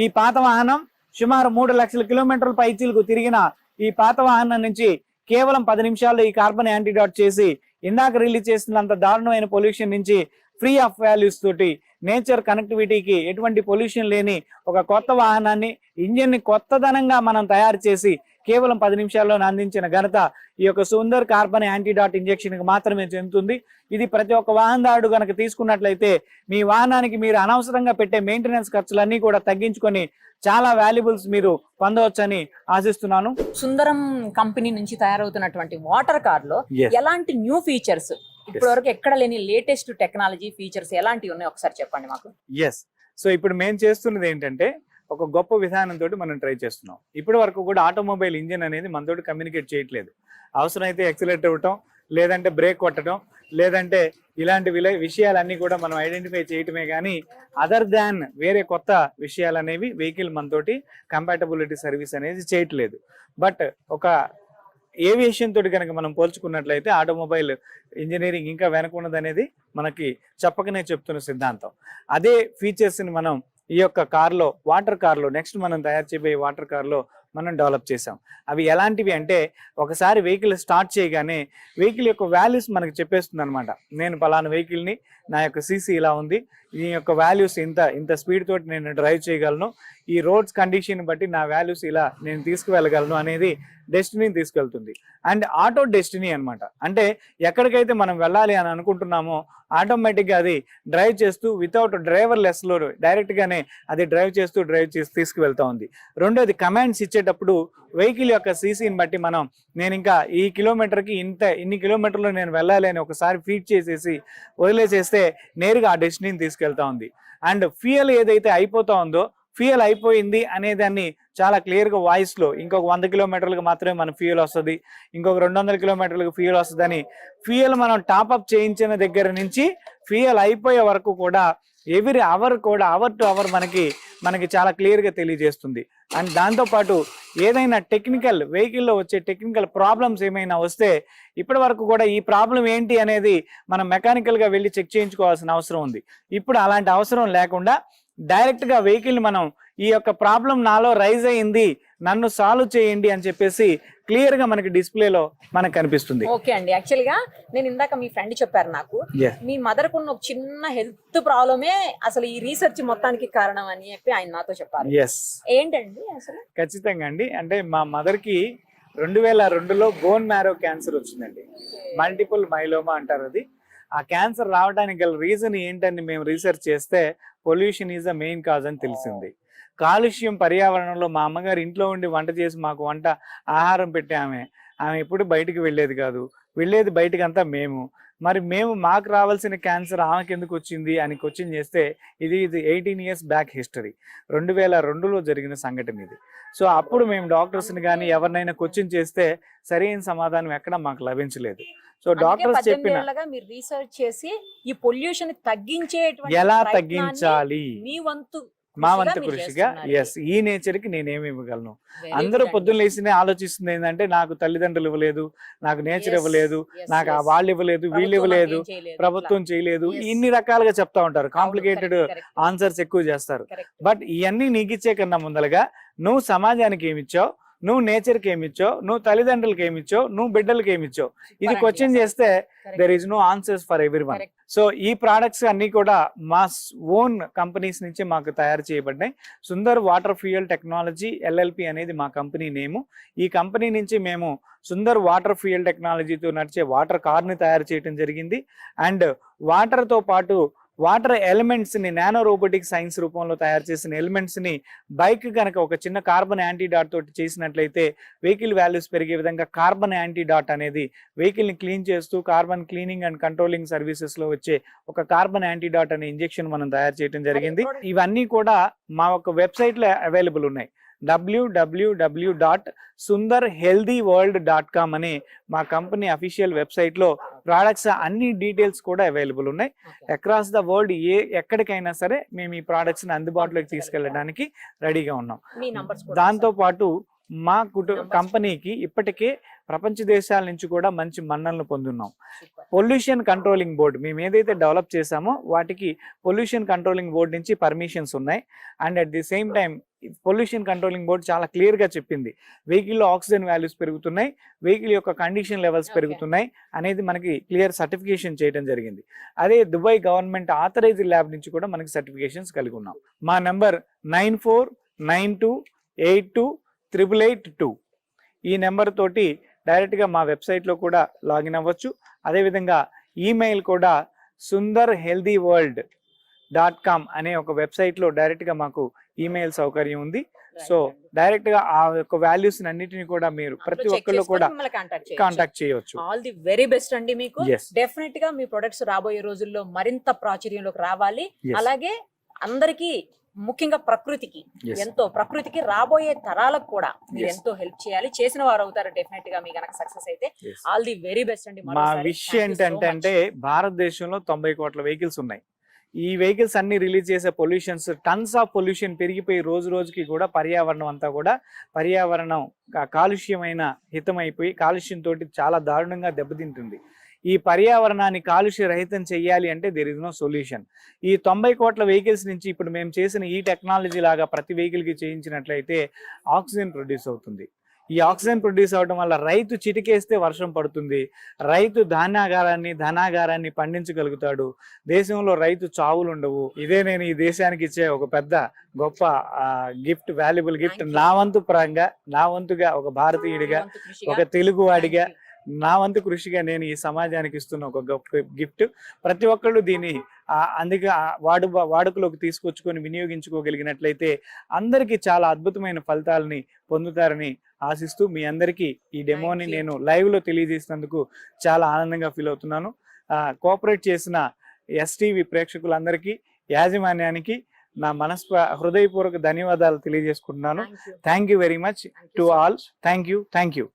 ఈ పాత వాహనం సుమారు 3 లక్షల కిలోమీటర్ల పైచీలకు తిరిగిన ఈ పాత వాహనం నుంచి కేవలం 10 నిమిషాల్లో ఈ కార్బన్ యాంటీడాట్ చేసి ఇందాక రిలీజ్ చేసినంత దారుణమైన పొల్యూషన్ నుంచి ఫ్రీ ఆఫ్ వాల్యూస్ తోటి నేచర్ కనెక్టివిటీకి ఎటువంటి పొల్యూషన్ లేని ఒక కొత్త వాహనాన్ని, ఇంజిన్ ని కొత్తదనంగా మనం తయారు చేసి కేవలం 10 నిమిషాల్లో అందించిన ఘనత ఈ యొక్క సుందర్ కార్బన్ యాంటీడాట్ ఇంజెక్షన్ కి మాత్రమే చెందుతుంది. ఇది ప్రతి ఒక్క వాహనదారుడు కనుక తీసుకున్నట్లయితే మీ వాహనానికి మీరు అనవసరంగా పెట్టే మెయింటెనెన్స్ ఖర్చులన్నీ కూడా తగ్గించుకొని చాలా వాల్యుబుల్స్ మీరు పొందవచ్చని ఆశిస్తున్నాను. సుందరం కంపెనీ నుంచి తయారవుతున్నటువంటి వాటర్ కార్ లో ఎలాంటి న్యూ ఫీచర్స్, ఇప్పటి వరకు ఎక్కడ లేని లేటెస్ట్ టెక్నాలజీ ఫీచర్స్ ఎలాంటివి ఉన్నాయి ఒకసారి చెప్పండి మాకు. సో ఇప్పుడు మేము చేస్తున్నది ఏంటంటే ఒక గొప్ప విధానంతో మనం ట్రై చేస్తున్నాం. ఇప్పటి వరకు కూడా ఆటోమొబైల్ ఇంజిన్ అనేది మనతోటి కమ్యూనికేట్ చేయట్లేదు. అవసరమైతే ఎక్సిలేటర్ ఇవ్వటం, లేదంటే బ్రేక్ కొట్టడం, లేదంటే ఇలాంటి విషయాలన్నీ కూడా మనం ఐడెంటిఫై చేయటమే కానీ అదర్ దాన్ వేరే కొత్త విషయాలు అనేవి వెహికల్ మనతోటి కంపాటబిలిటీ సర్వీస్ అనేది చేయట్లేదు. బట్ ఒక ఏవియేషన్ తోటి కనుక మనం పోల్చుకున్నట్లయితే ఆటోమొబైల్ ఇంజనీరింగ్ ఇంకా వెనకున్నది అనేది మనకి చెప్పకనే చెప్తున్న సిద్ధాంతం. అదే ఫీచర్స్ ని మనం ఈ యొక్క కార్లో, వాటర్ కార్లో, నెక్స్ట్ మనం తయారు చేయబోయే వాటర్ కార్లో మనం డెవలప్ చేసాం. అవి ఎలాంటివి అంటే ఒకసారి వెహికల్ స్టార్ట్ చేయగానే వెహికల్ యొక్క వాల్యూస్ మనకు చెప్పేస్తుంది అనమాట. నేను పలానా వెహికల్ని, నా యొక్క సీసీ ఇలా ఉంది, ఈ యొక్క వాల్యూస్ ఇంత స్పీడ్ తోటి నేను డ్రైవ్ చేయగలను, ఈ రోడ్స్ కండిషన్ బట్టి నా వాల్యూస్ ఇలా నేను తీసుకువెళ్ళగలను అనేది డెస్టినీని తీసుకెళ్తుంది. అండ్ ఆటో డెస్టినీ అనమాట. అంటే ఎక్కడికైతే మనం వెళ్ళాలి అని అనుకుంటున్నామో ఆటోమేటిక్గా అది డ్రైవ్ చేస్తూ వితౌట్ డ్రైవర్ లెస్లో డైరెక్ట్గానే అది డ్రైవ్ చేసి తీసుకువెళ్తా ఉంది. రెండోది కమాండ్స్ ఇచ్చేటప్పుడు వెహికల్ యొక్క సీసీని బట్టి నేను ఇంకా ఈ కిలోమీటర్కి ఇన్ని కిలోమీటర్లు నేను వెళ్ళాలి అని ఒకసారి ఫీడ్ చేసేసి వదిలేసేస్తే నేరుగా ఆ డెస్టినీని తీసుకెళ్తా ఉంది. అండ్ ఫ్యూయల్ ఏదైతే అయిపోతా ఉందో ఫ్యూయల్ అయిపోయింది అనేదాన్ని చాలా క్లియర్గా వాయిస్లో ఇంకొక 100 కిలోమీటర్లకు మాత్రమే మన ఫ్యూయల్ వస్తుంది, ఇంకొక 200 కిలోమీటర్లకు ఫ్యూయల్ వస్తుందని ఫ్యూయల్ మనం టాప్అప్ చేయించిన దగ్గర నుంచి ఫ్యూయల్ అయిపోయే వరకు కూడా ఎవ్రీ అవర్ కూడా అవర్ టు అవర్ మనకి చాలా క్లియర్గా తెలియజేస్తుంది. అండ్ దాంతోపాటు ఏదైనా వెహికల్లో వచ్చే టెక్నికల్ ప్రాబ్లమ్స్ ఏమైనా వస్తే ఇప్పటి వరకు కూడా ఈ ప్రాబ్లం ఏంటి అనేది మనం మెకానికల్గా వెళ్ళి చెక్ చేయించుకోవాల్సిన అవసరం ఉంది. ఇప్పుడు అలాంటి అవసరం లేకుండా డైరెక్ట్గా వెహికల్ మనం ఈ యొక్క ప్రాబ్లం నాలో రైజ్ అయ్యింది, నన్ను సాల్వ్ చేయండి అని చెప్పేసి క్లియర్ గా మనకి డిస్ప్లేలో మనకు కనిపిస్తుంది. ఓకే అండి, యాక్చువల్ గా నేను ఇందాక మీ ఫ్రెండ్ చెప్పారు నాకు మీ మదర్ కున్న ఒక చిన్న హెల్త్ ప్రాబ్లమే అసలు ఈ రీసెర్చ్ మొత్తానికి కారణం అని చెప్పి ఆయన నాతో చెప్పారు. ఏంటండి అసలు? ఖచ్చితంగా అండి. అంటే మా మదర్ కి 2002లో బోన్ మ్యారో క్యాన్సర్ వచ్చిందండి. మల్టిపుల్ మైలోమా అంటారు అది. ఆ క్యాన్సర్ రావడానికి గల రీజన్ ఏంటని మేము రీసెర్చ్ చేస్తే pollution is the main cause అని తెలిసింది. కాలుష్యం పర్యావరణంలో మా అమ్మగారు ఇంట్లో ఉండి వంట చేసి మాకు ఆహారం పెట్టే ఆమె ఎప్పుడు బయటికి వెళ్ళేది కాదు, వెళ్ళేది బయటకంతా మేము మాకు రావాల్సిన క్యాన్సర్ ఆమెకి ఎందుకు వచ్చింది అని క్వశ్చన్ చేస్తే ఇది 18 ఇయర్స్ బ్యాక్ హిస్టరీ, 2002లో జరిగిన సంఘటన ఇది. సో అప్పుడు మేము డాక్టర్స్ని కానీ ఎవరినైనా క్వశ్చన్ చేస్తే సరైన సమాధానం ఎక్కడ మాకు లభించలేదు. సో డాక్టర్స్ చెప్పిన మీరు రీసెర్చ్ చేసి ఈ పొల్యూషన్ ఎలా తగ్గించాలి మా వంతు కృషిగా ఈ నేచర్ కి నేనేమి ఇవ్వగలను. అందరూ పొద్దున్న లేచినే ఆలోచిస్తుంది ఏంటంటే నాకు తల్లిదండ్రులు ఇవ్వలేదు, నాకు నేచర్ ఇవ్వలేదు, నాకు వాళ్ళు ఇవ్వలేదు, వీళ్ళు ఇవ్వలేదు, ప్రభుత్వం చేయలేదు, ఇన్ని రకాలుగా చెప్తా ఉంటారు. కాంప్లికేటెడ్ ఆన్సర్స్ ఎక్కువ చేస్తారు. బట్ ఇవన్నీ నీకు ఇచ్చే కన్నా ముందలుగా నువ్వు సమాజానికి ఏమిచ్చావు, నువ్వు నేచర్కి ఏమిచ్చావు, నువ్వు తల్లిదండ్రులకి ఏమిచ్చావు, నువ్వు బిడ్డలకి ఏమిచ్చావు, ఇది క్వశ్చన్ చేస్తే there is no answers for everyone. So ఈ ప్రోడక్ట్స్ అన్ని కూడా మా ఓన్ కంపెనీస్ నుంచి మాకు తయారు చేయబడ్డాయి. Sundar water fuel technology LLP అనేది మా కంపెనీ నేము. ఈ కంపెనీ నుంచి మేము సుందర్ వాటర్ ఫ్యూయల్ టెక్నాలజీతో నడిచే వాటర్ కార్ని తయారు చేయడం జరిగింది. అండ్ వాటర్తో పాటు వాటర్ ఎలిమెంట్స్ ని నానో రోబోటిక్ సైన్స్ రూపంలో తయారు చేసిన ఎలిమెంట్స్ ని బైక్ కనుక ఒక చిన్న కార్బన్ యాంటీడాట్ తోటి చేసినట్లయితే వెహికల్ వాల్యూస్ పెరిగే విధంగా కార్బన్ యాంటీడాట్ అనేది వెహికల్ ని క్లీన్ చేస్తూ carbon cleaning and controlling services లో వచ్చే ఒక కార్బన్ యాంటీడాట్ అనే ఇంజెక్షన్ మనం తయారు చేయడం జరిగింది. ఇవన్నీ కూడా మా ఒక వెబ్సైట్ లో అవైలబుల్ ఉన్నాయి. www.sundarhealthyworld.com అనే మా కంపెనీ అఫీషియల్ వెబ్సైట్ లో ప్రోడక్ట్స్ అన్ని డీటెయిల్స్ కూడా అవైలబుల్ ఉన్నాయి. అక్రాస్ ద వరల్డ్ ఎక్కడికైనా సరే మేము ఈ ప్రోడక్ట్స్ ని అందుబాటులోకి తీసుకెళ్ళడానికి రెడీగా ఉన్నాం. దాంతో పాటు మా కంపెనీకి ఇప్పటికే ప్రపంచ దేశాల నుంచి కూడా మంచి మన్ననలు పొందున్నాం. పొల్యూషన్ కంట్రోలింగ్ బోర్డు మేము ఏదైతే డెవలప్ చేసామో వాటికి పొల్యూషన్ కంట్రోలింగ్ బోర్డు నుంచి పర్మిషన్స్ ఉన్నాయి. And at the same time pollution controlling board చాలా క్లియర్గా చెప్పింది వెహికల్లో ఆక్సిజన్ వాల్యూస్ పెరుగుతున్నాయి, వెహికల్ యొక్క కండిషన్ లెవెల్స్ పెరుగుతున్నాయి అనేది మనకి క్లియర్ సర్టిఫికేషన్ చేయడం జరిగింది. అదే దుబాయ్ గవర్నమెంట్ ఆథరైజ్డ్ ల్యాబ్ నుంచి కూడా మనకి సర్టిఫికేషన్స్ కలిగి ఉన్నాం. మా నెంబర్ 9492828882 ఈ నెంబర్ తోటి డైరెక్ట్గా మా వెబ్సైట్లో కూడా లాగిన్ అవ్వచ్చు. అదేవిధంగా ఈమెయిల్ కూడా sundarhealthyworld.com అనే ఒక వెబ్సైట్లో డైరెక్ట్గా మాకు ఈమెయిల్ సౌకర్యం ఉంది. సో డైరెక్ట్గా ఆ యొక్క వాల్యూస్ అన్నిటిని కూడా మీరు ప్రతి ఒక్కళ్ళు కూడా కాంటాక్ట్ చేయవచ్చు. ఆల్ ది వెరీ బెస్ట్ అండి. మీకు డెఫినెట్ గా మీ ప్రొడక్ట్స్ రాబోయే రోజుల్లో మరింత ప్రాచుర్యంలోకి రావాలి. అలాగే అందరికీ ముఖ్యంగా ప్రకృతికి రాబోయే తరాలకు కూడా మీరు ఎంతో హెల్ప్ చేయాలి. చేసిన వారు అవుతారు డెఫినెట్ గా మీ గనక సక్సెస్ అయితే. ఆల్ ది వెరీ బెస్ట్ అండి. మా విషయం ఏంటంటే భారతదేశంలో 90 కోట్ల వెహికల్స్ ఉన్నాయి. ఈ వెహికల్స్ అన్ని రిలీజ్ చేసే పొల్యూషన్స్ టన్స్ ఆఫ్ పొల్యూషన్ పెరిగిపోయి రోజు రోజుకి కూడా పర్యావరణం అంతా కూడా కాలుష్యమైన హితమైపోయి కాలుష్యంతో చాలా దారుణంగా దెబ్బతింటుంది. ఈ పర్యావరణాన్ని కాలుష్య రహితం చెయ్యాలి అంటే దేర్ ఇస్ నో సొల్యూషన్. ఈ 90 కోట్ల వెహికల్స్ నుంచి ఇప్పుడు మేము చేసిన ఈ టెక్నాలజీ లాగా ప్రతి వెహికల్కి చేయించినట్లయితే ఆక్సిజన్ ప్రొడ్యూస్ అవుతుంది. ఈ ఆక్సిజన్ ప్రొడ్యూస్ అవడం వల్ల రైతు చిటికేస్తే వర్షం పడుతుంది, రైతు ధనాగారాన్ని పండించగలుగుతాడు, దేశంలో రైతు చావులు ఉండవు. ఇదే నేను ఈ దేశానికి ఇచ్చే ఒక పెద్ద గొప్ప గిఫ్ట్, వాల్యుబుల్ గిఫ్ట్. నా వంతుగా ఒక భారతీయుడిగా, ఒక తెలుగువాడిగా, నా వంతు కృషిగా నేను ఈ సమాజానికి ఇస్తున్న ఒక గొప్ప గిఫ్ట్. ప్రతి ఒక్కళ్ళు దీన్ని అందుకే వాడుకలోకి తీసుకొచ్చుకొని వినియోగించుకోగలిగినట్లయితే అందరికీ చాలా అద్భుతమైన ఫలితాలని పొందుతారని ఆశిస్తూ మీ అందరికీ ఈ డెమోని నేను లైవ్ లో తెలియజేసినందుకు చాలా ఆనందంగా ఫీల్ అవుతున్నాను. కోఆపరేట్ చేసిన ఎస్టీవీ ప్రేక్షకులందరికీ, యాజమాన్యానికి నా హృదయపూర్వక ధన్యవాదాలు తెలియజేసుకుంటున్నాను. Thank you very much to all. Thank you.